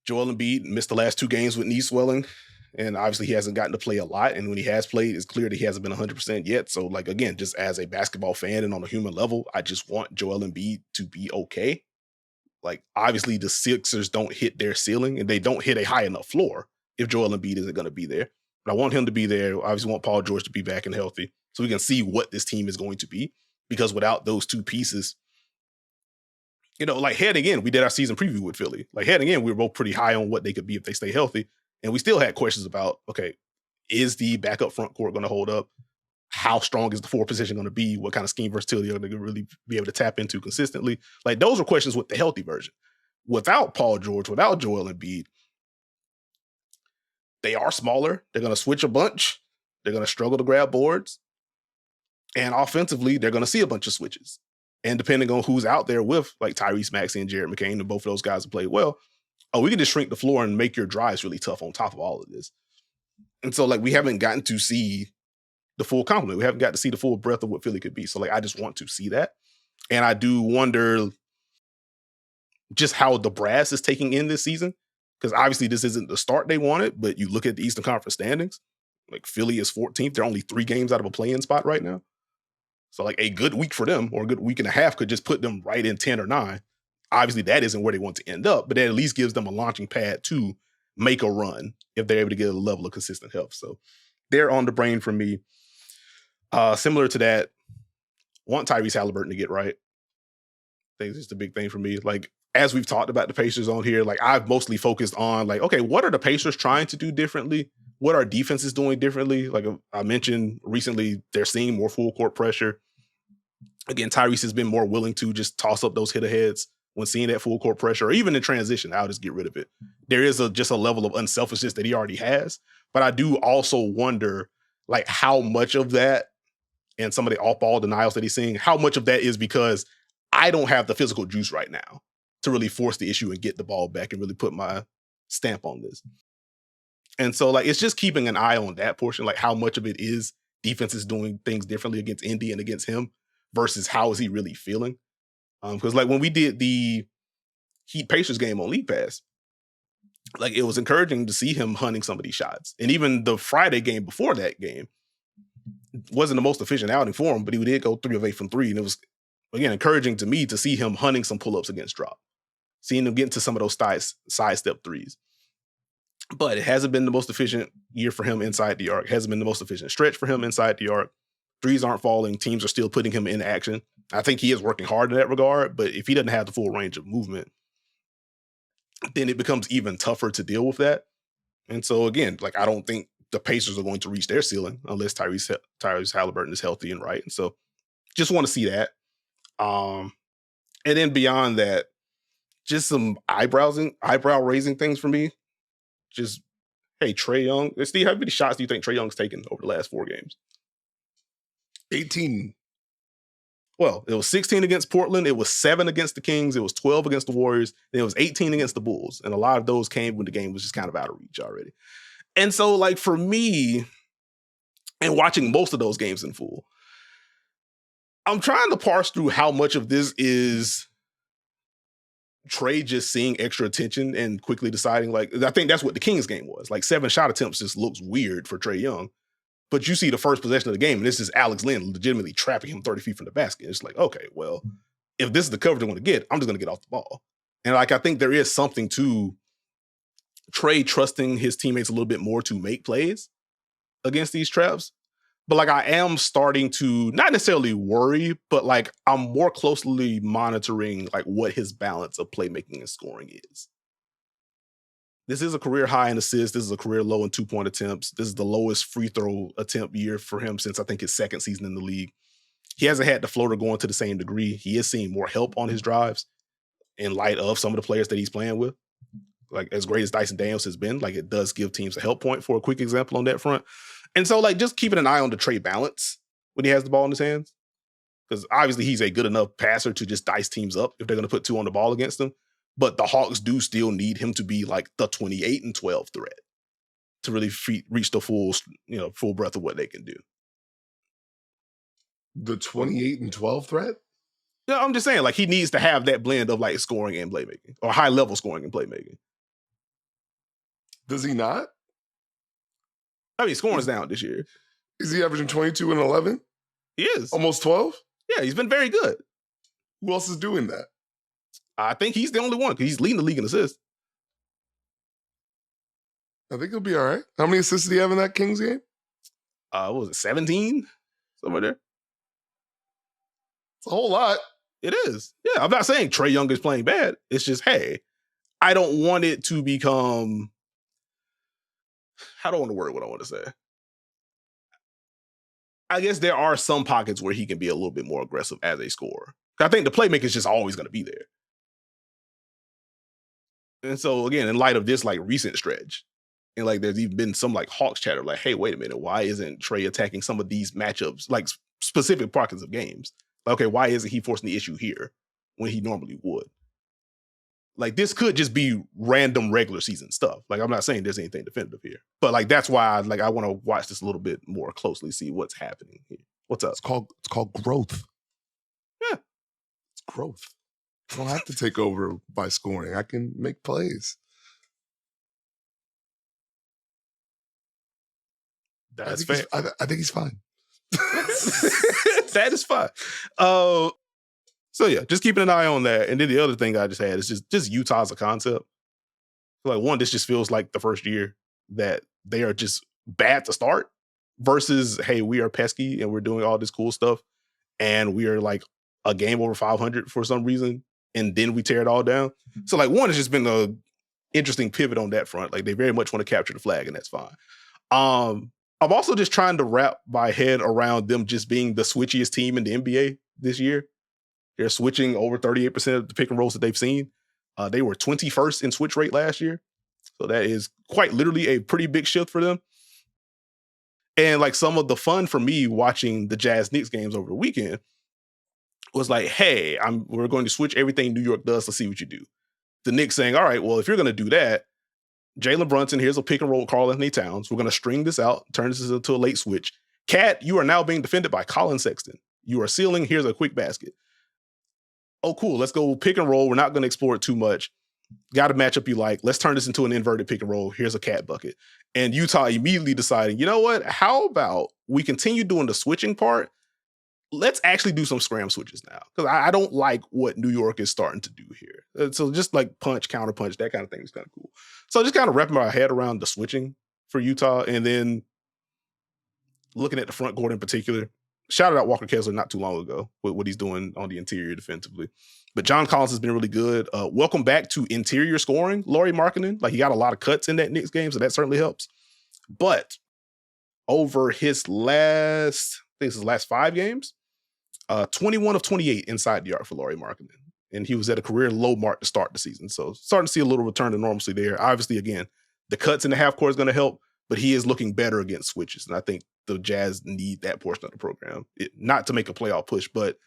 Joel Embiid missed the last 2 games with knee swelling. And obviously he hasn't gotten to play a lot. And when he has played, it's clear that he hasn't been 100% yet. So like, again, just as a basketball fan and on a human level, I just want Joel Embiid to be okay. Like, obviously the Sixers don't hit their ceiling and they don't hit a high enough floor if Joel Embiid isn't going to be there. But I want him to be there. I obviously want Paul George to be back and healthy so we can see what this team is going to be. Because without those 2 pieces, like heading in, we did our season preview with Philly. Like heading in, we were both pretty high on what they could be if they stay healthy. And we still had questions about, okay, is the backup front court going to hold up? How strong is the 4 position going to be? What kind of scheme versatility are they going to really be able to tap into consistently? Like those are questions with the healthy version. Without Paul George, without Joel Embiid, they are smaller. They're going to switch a bunch. They're going to struggle to grab boards. And offensively, they're going to see a bunch of switches. And depending on who's out there with like Tyrese Maxey and Jared McCain, and both of those guys have played well, we can just shrink the floor and make your drives really tough on top of all of this. And so like we haven't gotten to see the full complement. We haven't got to see the full breadth of what Philly could be. So like I just want to see that. And I do wonder just how the brass is taking in this season. Because obviously this isn't the start they wanted, but you look at the Eastern Conference standings, like Philly is 14th. They're only 3 games out of a play-in spot right now. So like a good week for them or a good week and a half could just put them right in 10 or 9. Obviously that isn't where they want to end up, but that at least gives them a launching pad to make a run if they're able to get a level of consistent health. So they're on the brain for me. Similar to that, want Tyrese Halliburton to get right. I think it's just a big thing for me. Like, as we've talked about the Pacers on here, like I've mostly focused on like, okay, what are the Pacers trying to do differently? What are defenses doing differently? Like I mentioned recently, they're seeing more full court pressure. Again, Tyrese has been more willing to just toss up those hit aheads when seeing that full court pressure, or even in transition. I'll just get rid of it. There is just a level of unselfishness that he already has. But I do also wonder like how much of that and some of the off-ball denials that he's seeing, how much of that is because I don't have the physical juice right now to really force the issue and get the ball back and really put my stamp on this. And so like, it's just keeping an eye on that portion, like how much of it is defenses doing things differently against Indy and against him versus how is he really feeling? Because like when we did the Heat Pacers game on League Pass, like it was encouraging to see him hunting some of these shots. And even the Friday game before that game wasn't the most efficient outing for him, but he did go 3 of 8 from 3. And it was, again, encouraging to me to see him hunting some pull-ups against drop, seeing him get into some of those sidestep threes. But it hasn't been the most efficient year for him inside the arc. It hasn't been the most efficient stretch for him inside the arc. Threes aren't falling. Teams are still putting him in action. I think he is working hard in that regard, but if he doesn't have the full range of movement, then it becomes even tougher to deal with that. And so again, like I don't think the Pacers are going to reach their ceiling unless Tyrese Halliburton is healthy and right. And so just want to see that. And then beyond that, just some eyebrow raising things for me. Just, hey, Trae Young. Steve, how many shots do you think Trae Young's taken over the last 4 games?
18.
Well, it was 16 against Portland. It was 7 against the Kings. It was 12 against the Warriors. And it was 18 against the Bulls. And a lot of those came when the game was just kind of out of reach already. And so, like, for me, and watching most of those games in full, I'm trying to parse through how much of this is Trae just seeing extra attention and quickly deciding, like, I think that's what the Kings game was. Like 7 shot attempts just looks weird for Trae Young. But you see the first possession of the game, and this is Alex Len legitimately trapping him 30 feet from the basket. It's like, okay, well, if this is the coverage I want to get, I'm just going to get off the ball. And like, I think there is something to Trae trusting his teammates a little bit more to make plays against these traps. But like, I am starting to not necessarily worry, but like, I'm more closely monitoring like what his balance of playmaking and scoring is. This is a career high in assists. This is a career low in 2-point attempts. This is the lowest free throw attempt year for him since I think his second season in the league. He hasn't had the floater going to the same degree. He is seeing more help on his drives in light of some of the players that he's playing with. Like, as great as Dyson Daniels has been, like, it does give teams a help point for a quick example on that front. And so, like, just keeping an eye on the Trae balance when he has the ball in his hands. Because obviously he's a good enough passer to just dice teams up if they're going to put 2 on the ball against him. But the Hawks do still need him to be like the 28-12 threat to really reach the full breadth of what they can do.
The 28-12 threat?
Yeah, I'm just saying, like, he needs to have that blend of like scoring and playmaking, or high level scoring and playmaking.
Does he not?
I mean, scoring's down this year.
Is he averaging 22 and 11?
He is.
Almost 12?
Yeah, he's been very good.
Who else is doing that?
I think he's the only one because he's leading the league in assists.
I think he'll be all right. How many assists did he have in that Kings game?
What was it, 17? Somewhere there.
It's a whole lot.
It is. Yeah, I'm not saying Trae Young is playing bad. It's just, hey, I don't want it to become... How do I want to word what I want to say? I guess there are some pockets where he can be a little bit more aggressive as a scorer. I think the playmaker is just always going to be there. And so, again, in light of this, like, recent stretch, and, like, there's even been some, like, Hawks chatter, like, hey, wait a minute, why isn't Trae attacking some of these matchups, like, specific pockets of games? Like, okay, why isn't he forcing the issue here when he normally would? Like, this could just be random regular season stuff. Like, I'm not saying there's anything definitive here. But, like, that's why, I want to watch this a little bit more closely, see what's happening here. What's up?
It's called growth.
Yeah.
It's growth. I don't have to take over by scoring. I can make plays.
That's fair.
I think he's fine.
That is fine. So yeah, just keeping an eye on that. And then the other thing I just had is just Utah as a concept. Like, one, this just feels like the first year that they are just bad to start versus, hey, we are pesky and we're doing all this cool stuff and we are like a game over 500 for some reason, and then we tear it all down. So like, one, it's just been a interesting pivot on that front. Like, they very much want to capture the flag, and that's fine. I'm also just trying to wrap my head around them just being the switchiest team in the NBA this year. They're switching over 38% of the pick and rolls that they've seen. They were 21st in switch rate last year. So that is quite literally a pretty big shift for them. And like, some of the fun for me watching the Jazz Knicks games over the weekend was like, hey, we're going to switch everything New York does to see what you do. The Knicks saying, all right, well, if you're going to do that, Jalen Brunson, here's a pick and roll with Karl Anthony Towns. We're going to string this out, turn this into a late switch. Cat, you are now being defended by Colin Sexton. You are sealing, here's a quick basket. Oh, cool, let's go pick and roll. We're not going to explore it too much. Got a matchup you like. Let's turn this into an inverted pick and roll. Here's a cat bucket. And Utah immediately deciding, you know what? How about we continue doing the switching part? Let's actually do some scram switches now. Because I don't like what New York is starting to do here. So just like punch, counter punch, that kind of thing is kind of cool. So just kind of wrapping my head around the switching for Utah, and then looking at the front court in particular. Shouted out Walker Kessler not too long ago with what he's doing on the interior defensively. But John Collins has been really good. Welcome back to interior scoring, Lauri Markkanen. Like, he got a lot of cuts in that Knicks game, so that certainly helps. But over his last 5 games, 21 of 28 inside the arc for Lauri Markkanen. And he was at a career low mark to start the season. So starting to see a little return to normalcy there. Obviously, again, the cuts in the half court is going to help, but he is looking better against switches. And I think the Jazz need that portion of the program. Not to make a playoff push, but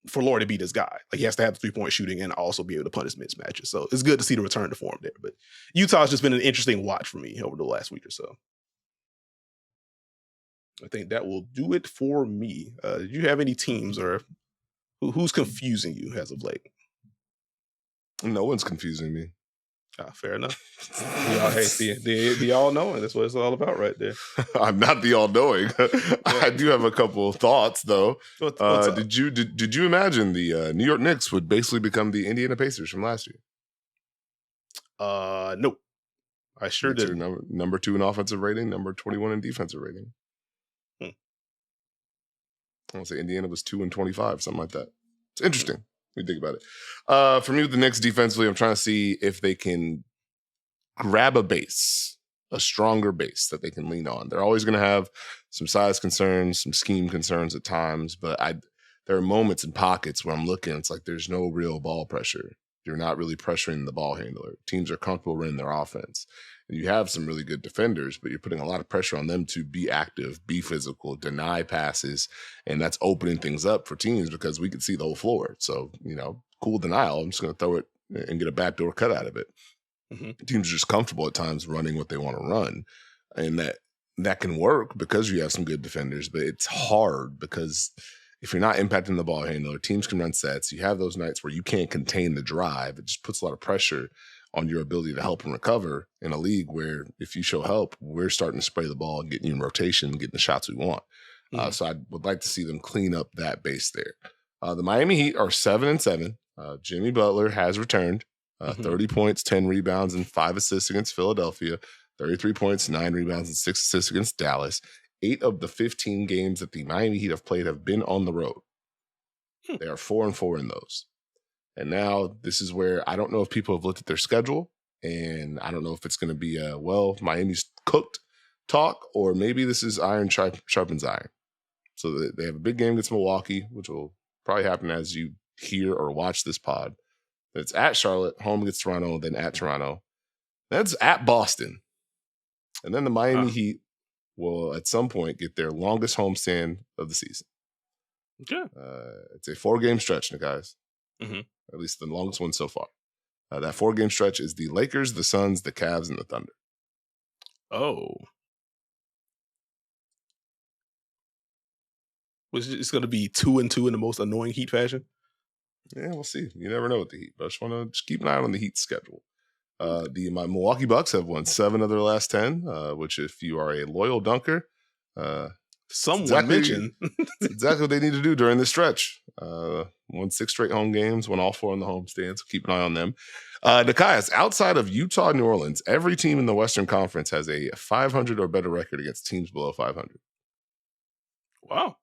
for Lauri to be this guy. Like, he has to have the 3-point shooting and also be able to punish mismatches. So it's good to see the return to form there. But Utah's just been an interesting watch for me over the last week or so. I think that will do it for me. Did you have any teams or who's confusing you as of late?
No one's confusing me.
Fair enough. The all-knowing. That's what it's all about right there.
I'm not the all-knowing. I do have a couple of thoughts, though.
What's up?
Did you imagine the New York Knicks would basically become the Indiana Pacers from last year?
Nope. I sure did.
Number 2 in offensive rating, number 21 in defensive rating. I want to say Indiana was 2 and 25, something like that. It's interesting. We think about it. For me, with the Knicks defensively, I'm trying to see if they can grab a stronger base that they can lean on. They're always going to have some size concerns, some scheme concerns at times, but there are moments and pockets where I'm looking, it's like there's no real ball pressure. You're not really pressuring the ball handler. Teams are comfortable running their offense. And you have some really good defenders, but you're putting a lot of pressure on them to be active, be physical, deny passes. And that's opening things up for teams because we can see the whole floor. So, cool denial. I'm just going to throw it and get a backdoor cut out of it. Mm-hmm. Teams are just comfortable at times running what they want to run. And that can work because you have some good defenders, but it's hard because if you're not impacting the ball handler, teams can run sets. You have those nights where you can't contain the drive. It just puts a lot of pressure on your ability to help and recover in a league where if you show help, we're starting to spray the ball and getting you in rotation and getting the shots we want. So I would like to see them clean up that base there. The Miami Heat are 7-7. Jimmy Butler has returned. 30 points, 10 rebounds, and 5 assists against Philadelphia. 33 points, 9 rebounds, and 6 assists against Dallas. 8 of the 15 games that the Miami Heat have played have been on the road. They are 4-4 in those. And now this is where I don't know if people have looked at their schedule, and I don't know if it's going to be Miami's cooked talk, or maybe this is iron sharpens iron. So they have a big game against Milwaukee, which will probably happen as you hear or watch this pod. It's at Charlotte, home against Toronto, then at Toronto. That's at Boston. And then the Miami Heat will at some point get their longest homestand of the season.
Okay.
It's a 4-game stretch, guys.
Mm-hmm.
At least the longest one so far. That 4-game stretch is the Lakers, the Suns, the Cavs, and the Thunder.
Oh. It's going to be 2-2 in the most annoying Heat fashion?
Yeah, we'll see. You never know with the Heat, but I just want to keep an eye on the Heat schedule. My Milwaukee Bucks have won 7 of their last 10, which if you are a loyal dunker,
someone mentioned.
exactly what they need to do during this stretch. Won 6 straight home games, won all 4 on the homestand, so keep an eye on them. Nekias, outside of Utah and New Orleans, every team in the Western Conference has a 500 or better record against teams below 500.
Wow.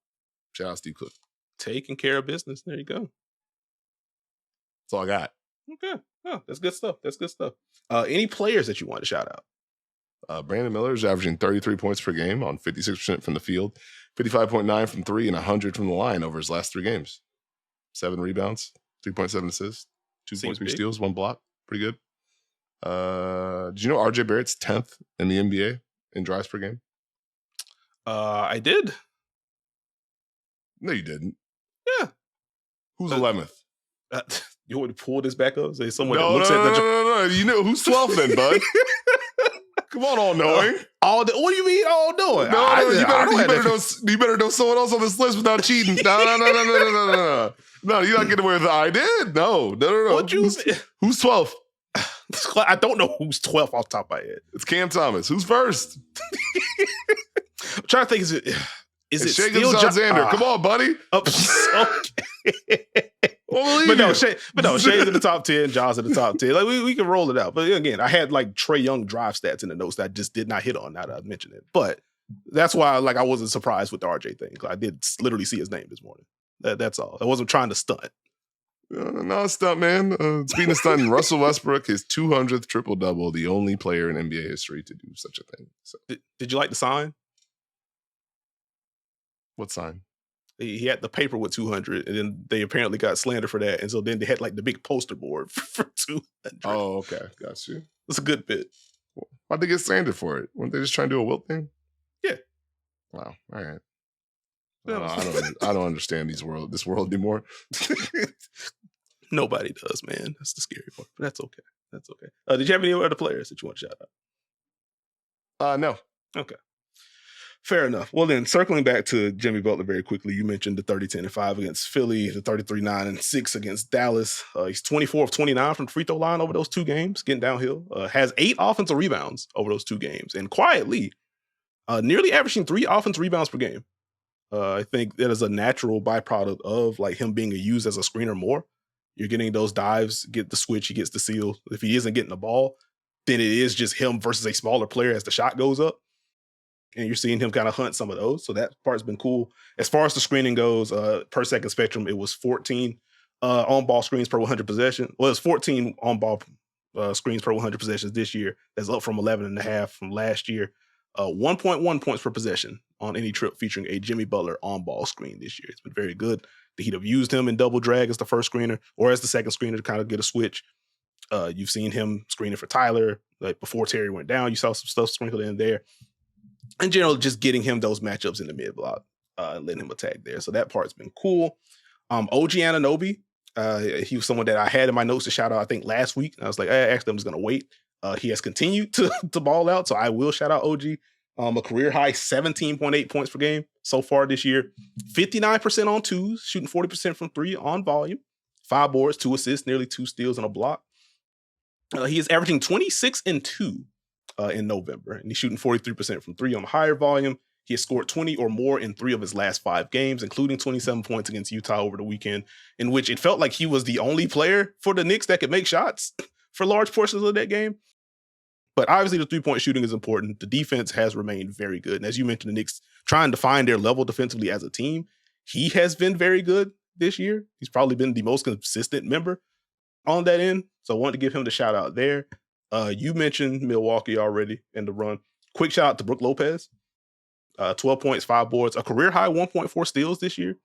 Shout out Steve Cook.
Taking care of business. There you go.
That's all I got.
Okay. Oh, that's good stuff. Any players that you want to shout out?
Brandon Miller is averaging 33 points per game on 56% from the field, 55.9 from 3, and 100 from the line over his last 3 games. 7 rebounds, 3.7 assists, 2.3 steals, 1 block. Pretty good. Did you know RJ Barrett's 10th in the NBA in drives per game?
I did.
No, you didn't.
Yeah.
Who's 11th?
You want to pull this back up? Say someone
that
looks at the.
No. You know who's 12th then, bud? Come on, all knowing.
What do you mean, all knowing?
You better know someone else on this list without cheating. No. No, you're not getting away with it. I did. No. Who's 12th?
I don't know who's 12th off the top of my head.
It's Cam Thomas. Who's first?
I'm trying to think. Is it
Shea Alexander? Come on, buddy.
Okay. Shay's in the top 10, Jaws in the top 10. Like we can roll it out. But again, I had like Trae Young drive stats in the notes that I just did not hit on now that I mentioned it. But that's why I wasn't surprised with the RJ thing. I did literally see his name this morning. That's all. I wasn't trying to stunt.
No, stunt, man. Speaking of stunting, Russell Westbrook, his 200th triple-double, the only player in NBA history to do such a thing. So.
Did you like the sign?
What sign?
He had the paper with 200, and then they apparently got slandered for that. And so then they had like the big poster board for 200.
Oh, okay. Got you.
It's a good bit.
Why'd they get slandered for it? Weren't they just trying to do a Wilt thing?
Yeah.
Wow. All right. I don't understand this world anymore.
Nobody does, man. That's the scary part. But that's okay. Did you have any other players that you want to shout out?
No.
Okay. Fair enough. Well, then circling back to Jimmy Butler very quickly, you mentioned the 30-10-5 against Philly, the 33-9-6 against Dallas. He's 24 of 29 from the free throw line over those 2 games, getting downhill. Has 8 offensive rebounds over those 2 games, and quietly, nearly averaging 3 offensive rebounds per game. I think that is a natural byproduct of like him being used as a screener more. You're getting those dives, get the switch, he gets the seal. If he isn't getting the ball, then it is just him versus a smaller player as the shot goes up. And you're seeing him kind of hunt some of those. So that part's been cool. As far as the screening goes, per second spectrum, it was 14 on-ball screens per 100 possession. Well, it's 14 on-ball screens per 100 possessions this year. That's up from 11.5 from last year. 1.1 points per possession on any trip featuring a Jimmy Butler on-ball screen this year. It's been very good. The Heat have used him in double drag as the first screener or as the second screener to kind of get a switch. You've seen him screening for Tyler. Like before Terry went down, you saw some stuff sprinkled in there. In general, just getting him those matchups in the mid block, letting him attack there. So that part's been cool. OG Anunoby, he was someone that I had in my notes to shout out, I think, last week. I was like, actually, I'm just going to wait. He has continued to ball out, so I will shout out OG. A career high 17.8 points per game so far this year. 59% on twos, shooting 40% from 3 on volume. 5 boards, 2 assists, nearly 2 steals and a block. He is averaging 26 and 2 in November, and he's shooting 43% from 3 on higher volume. He has scored 20 or more in 3 of his last 5 games, including 27 points against Utah over the weekend, in which it felt like he was the only player for the Knicks that could make shots for large portions of that game. But obviously the 3-point shooting is important. The defense has remained very good. And as you mentioned, the Knicks trying to find their level defensively as a team, he has been very good this year. He's probably been the most consistent member on that end. So I wanted to give him the shout out there. You mentioned Milwaukee already in the run. Quick shout out to Brook Lopez. 12 points, 5 boards, a career high 1.4 steals this year.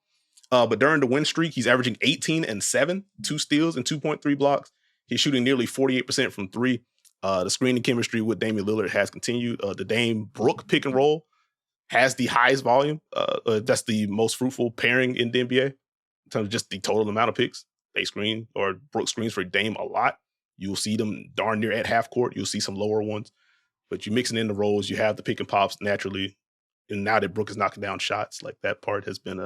But during the win streak, he's averaging 18 and 7, 2 steals and 2.3 blocks. He's shooting nearly 48% from 3. The screening chemistry with Damian Lillard has continued. The Dame Brook pick and roll has the highest volume. That's the most fruitful pairing in the NBA in terms of just the total amount of picks. They screen, or Brook screens for Dame a lot. You'll see them darn near at half court. You'll see some lower ones. But you're mixing in the roles. You have the pick and pops naturally. And now that Brook is knocking down shots, like that part has been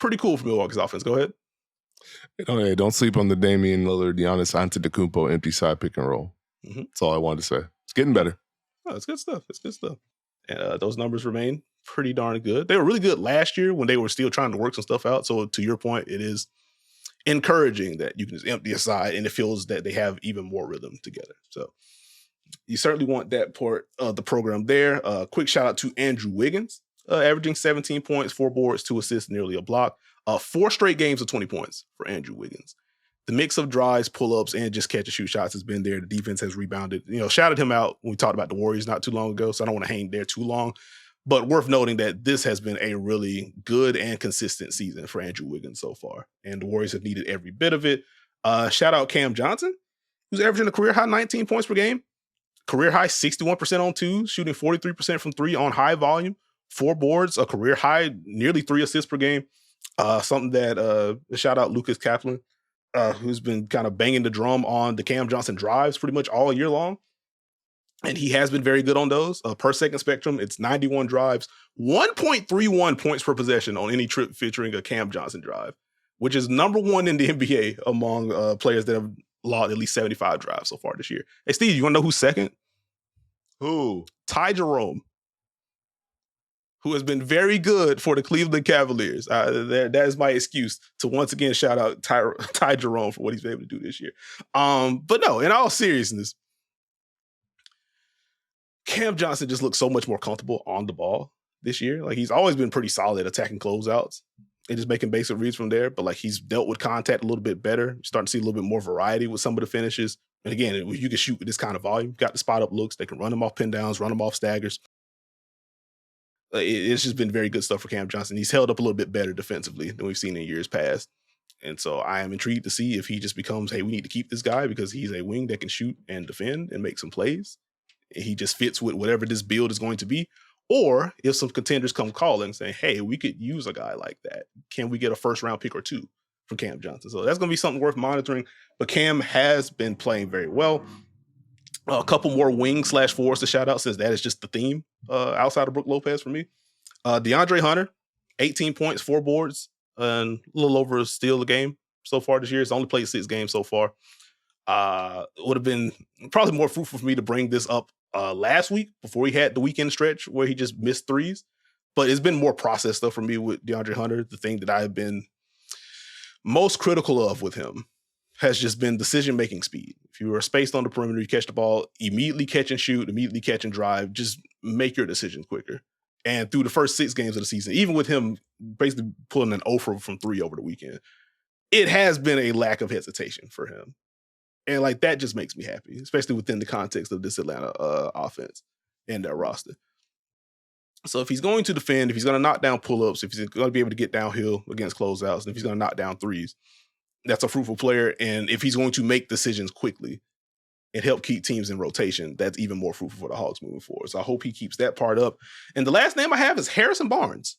pretty cool for Milwaukee's offense. Go ahead.
Hey, don't sleep on the Damian Lillard, Giannis Antetokounmpo empty side pick and roll. Mm-hmm. That's all I wanted to say. It's getting better.
Oh, it's good stuff. It's good stuff. And those numbers remain pretty darn good. They were really good last year when they were still trying to work some stuff out. So to your point, it is encouraging that you can just empty a side and it feels that they have even more rhythm together. So you certainly want that part of the program there. Quick shout out to Andrew Wiggins, averaging 17 points, 4 boards, 2 assists, nearly a block. 4 straight games of 20 points for Andrew Wiggins. The mix of drives, pull-ups, and just catch and shoot shots has been there. The defense has rebounded. Shouted him out when we talked about the Warriors not too long ago, so I don't want to hang there too long. But worth noting that this has been a really good and consistent season for Andrew Wiggins so far. And the Warriors have needed every bit of it. Shout out Cam Johnson, who's averaging a career high 19 points per game. Career high 61% on 2s, shooting 43% from 3 on high volume. 4 boards, a career high, nearly 3 assists per game. Something that, shout out Lucas Kaplan, who's been kind of banging the drum on the Cam Johnson drives pretty much all year long. And he has been very good on those. Per second spectrum, it's 91 drives, 1.31 points per possession on any trip featuring a Cam Johnson drive, which is number 1 in the NBA among players that have logged at least 75 drives so far this year. Hey, Steve, you want to know who's second?
Who?
Ty Jerome, who has been very good for the Cleveland Cavaliers. That is my excuse to once again shout out Ty Jerome for what he's been able to do this year. But no, in all seriousness, Cam Johnson just looks so much more comfortable on the ball this year. Like, he's always been pretty solid at attacking closeouts and just making basic reads from there. But like, he's dealt with contact a little bit better. You're starting to see a little bit more variety with some of the finishes. And again, you can shoot with this kind of volume. Got the spot up looks. They can run them off pin downs, run them off staggers. It's just been very good stuff for Cam Johnson. He's held up a little bit better defensively than we've seen in years past. And so I am intrigued to see if he just becomes, hey, we need to keep this guy because he's a wing that can shoot and defend and make some plays. He just fits with whatever this build is going to be. Or if some contenders come calling saying, hey, we could use a guy like that. Can we get a first round pick or 2 from Cam Johnson? So that's going to be something worth monitoring. But Cam has been playing very well. A couple more wing/forwards to shout out, since that is just the theme outside of Brook Lopez for me. DeAndre Hunter, 18 points, 4 boards, and a little over a steal a game so far this year. He's only played 6 games so far. Would have been probably more fruitful for me to bring this up last week before he had the weekend stretch where he just missed threes. But it's been more process stuff for me with DeAndre Hunter. The thing that I've been most critical of with him has just been decision-making speed. If you are spaced on the perimeter, you catch the ball, immediately catch and shoot, immediately catch and drive, just make your decisions quicker. And through the first 6 games of the season, even with him basically pulling an offer from 3 over the weekend, it has been a lack of hesitation for him. And like that just makes me happy, especially within the context of this Atlanta offense and their roster. So if he's going to defend, if he's going to knock down pull-ups, if he's going to be able to get downhill against closeouts, and if he's going to knock down threes, that's a fruitful player. And if he's going to make decisions quickly and help keep teams in rotation, that's even more fruitful for the Hawks moving forward. So I hope he keeps that part up. And the last name I have is Harrison Barnes.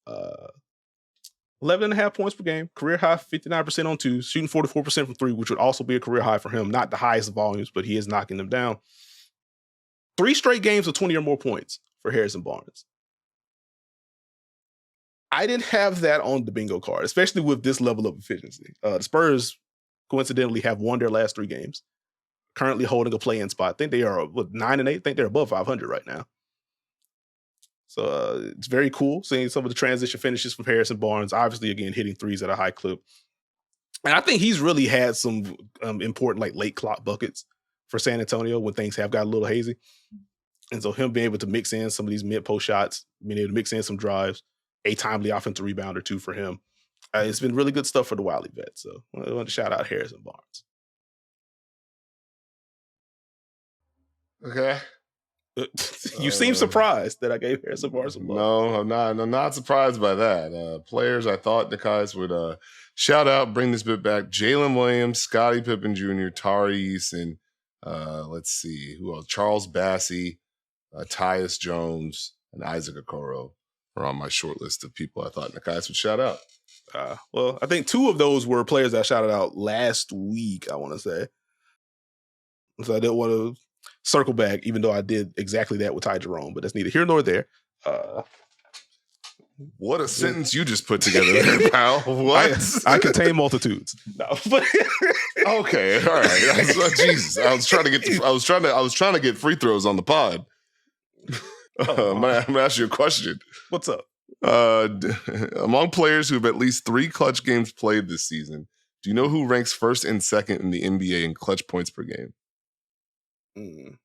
11.5 points per game, career high 59% on 2, shooting 44% from 3, which would also be a career high for him. Not the highest volumes, but he is knocking them down. 3 straight games of 20 or more points for Harrison Barnes. I didn't have that on the bingo card, especially with this level of efficiency. The Spurs, coincidentally, have won their last 3 games, currently holding a play-in spot. I think they are 9-8. I think they're above 500 right now. So it's very cool seeing some of the transition finishes from Harrison Barnes. Obviously, again, hitting threes at a high clip. And I think he's really had some important like late clock buckets for San Antonio when things have got a little hazy. And so him being able to mix in some of these mid-post shots, being able to mix in some drives, a timely offensive rebound or 2 for him. It's been really good stuff for the Wiley vet. So I want to shout out Harrison Barnes.
Okay.
You seem surprised that I gave Harrison Barnes some love.
No, I'm not. I'm not surprised by that. Players I thought Nekias would shout out, bring this bit back. Jalen Williams, Scottie Pippen Jr., Tari Eason, let's see, who else? Charles Bassey, Tyus Jones, and Isaac Okoro are on my short list of people I thought Nekias would shout out.
Well, I think 2 of those were players I shouted out last week, I want to say. So I didn't want to circle back, even though I did exactly that with Ty Jerome, but that's neither here nor there.
What a sentence you just put together there, pal. What?
I contain multitudes. No, but
okay, all right. Jesus, I was trying to get free throws on the pod. I'm gonna ask you a question.
What's up?
Among players who have at least 3 clutch games played this season, do you know who ranks first and second in the NBA in clutch points per game?
I'm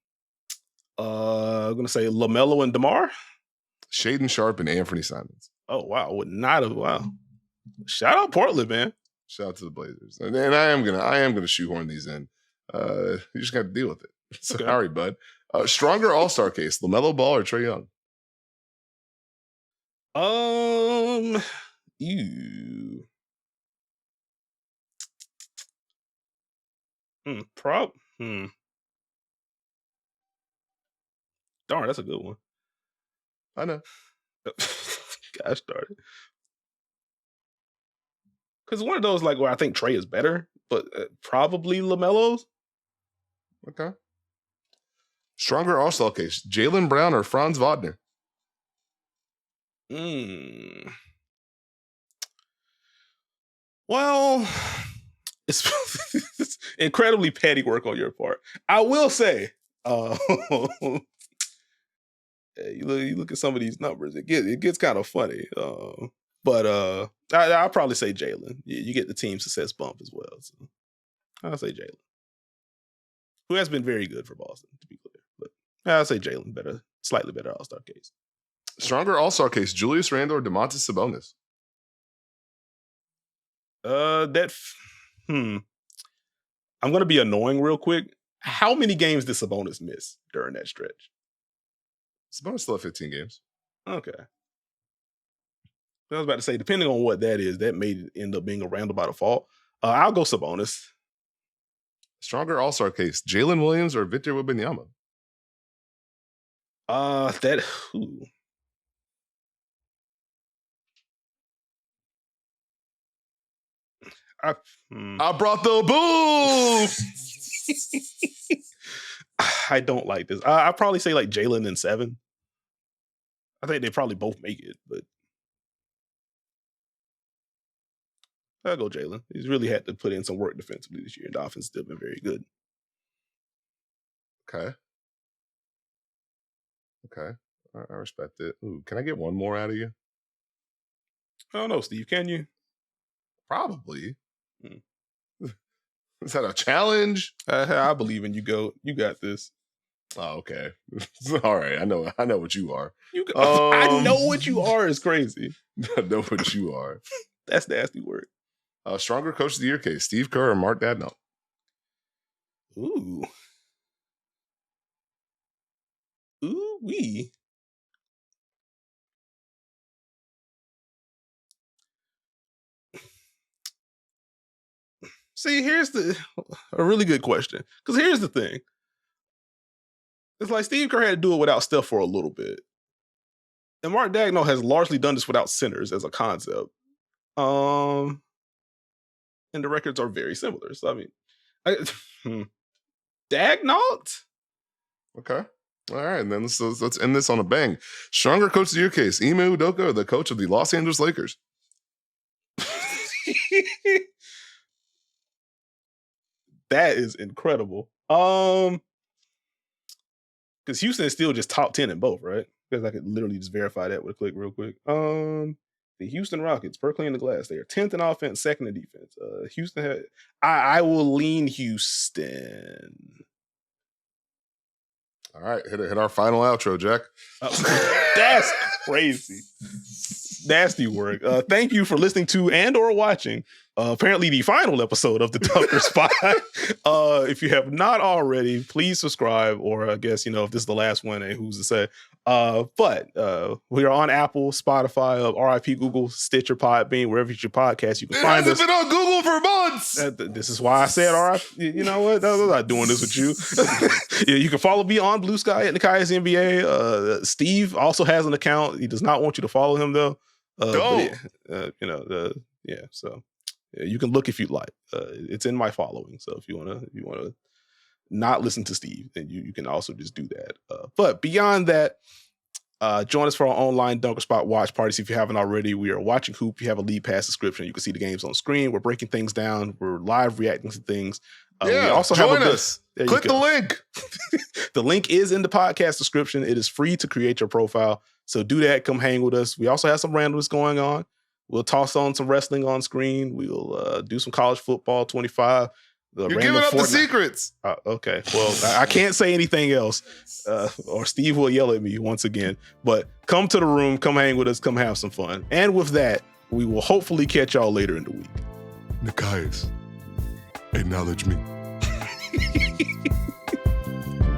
gonna say LaMelo and DeMar.
Shaedon Sharpe and Anthony Simons.
Oh wow, would not have. Wow, shout out Portland, man.
Shout out to the Blazers, and I am gonna shoehorn these in. You just got to deal with it. Sorry, bud. Stronger All-Star case: LaMelo Ball or Trae Young?
You. Darn, that's a good one.
I know.
Gosh darn it. Because one of those, like, where I think Trae is better, but probably LaMelo's.
Okay. Stronger All-Star case: Jaylen Brown or Franz Wagner?
Well, it's incredibly petty work on your part. I will say, you look at some of these numbers, it gets kind of funny. But I'll probably say Jalen. You get the team success bump as well. So I'll say Jalen, who has been very good for Boston, to be clear. But I'll say Jalen, slightly better All-Star case.
Stronger All-Star case: Julius Randle or Domantas Sabonis?
I'm going to be annoying real quick. How many games did Sabonis miss during that stretch?
Sabonis still have 15 games.
Okay. I was about to say, depending on what that is, that may end up being a Randle by default. I'll go Sabonis.
Stronger All-Star case: Jalen Williams or Victor Wembanyama?
I
brought the booze.
I don't like this. I'd probably say like Jalen and 7. I think they probably both make it, but I'll go Jalen. He's really had to put in some work defensively this year, and the offense has still been very good.
Okay. I respect it. Ooh, can I get one more out of you?
I don't know, Steve. Can you?
Probably. Is that a challenge?
I believe in you, GOAT. You got this.
Oh, okay. All right. I know what you are.
I know what you are is crazy.
I know what you are.
That's nasty word.
Stronger coach of the year case: Steve Kerr or Mark Dadno?
Ooh, wee. See, here's a really good question. Because here's the thing. It's like Steve Kerr had to do it without Steph for a little bit. And Mark Daigneault has largely done this without centers as a concept. And the records are very similar. So, I mean, Daigneault?
Okay. All right. And then let's end this on a bang. Stronger coach of the year case: Ime Udoka or the coach of the Los Angeles Lakers?
That is incredible. Because Houston is still just top 10 in both, right? Because I could literally just verify that with a click real quick. The Houston Rockets, per clean the glass, they are 10th in offense, 2nd in defense. Houston I will lean Houston.
All right, hit our final outro, Jack.
That's crazy. Nasty work. Thank you for listening to and or watching apparently the final episode of the Dunker Spot. If you have not already, please subscribe, or I guess, if this is the last one, who's to say. But we are on Apple, Spotify, RIP Google, Stitcher, Podbean, wherever you get your podcast, you can find us.
It hasn't been on Google for months.
This is why I said RIP. You know what? I'm not doing this with you. You can follow me on Blue Sky at Nekias NBA. Steve also has an account. He does not want you to follow him though. So you can look if you'd like. It's in my following. So if you wanna not listen to Steve, then you can also just do that. But beyond that, join us for our online Dunker Spot watch parties if you haven't already. We are watching hoop. You have a league pass subscription. You can see the games on screen. We're breaking things down. We're live reacting to things. We also
join us. Click the link.
The link is in the podcast description. It is free to create your profile. So do that. Come hang with us. We also have some randomness going on. We'll toss on some wrestling on screen. We'll do some college football 25.
You're giving up the secrets.
Okay. Well, I can't say anything else, or Steve will yell at me once again. But come to the room, come hang with us, come have some fun. And with that, we will hopefully catch y'all later in the week.
Nekias, acknowledge me.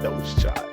That was shot.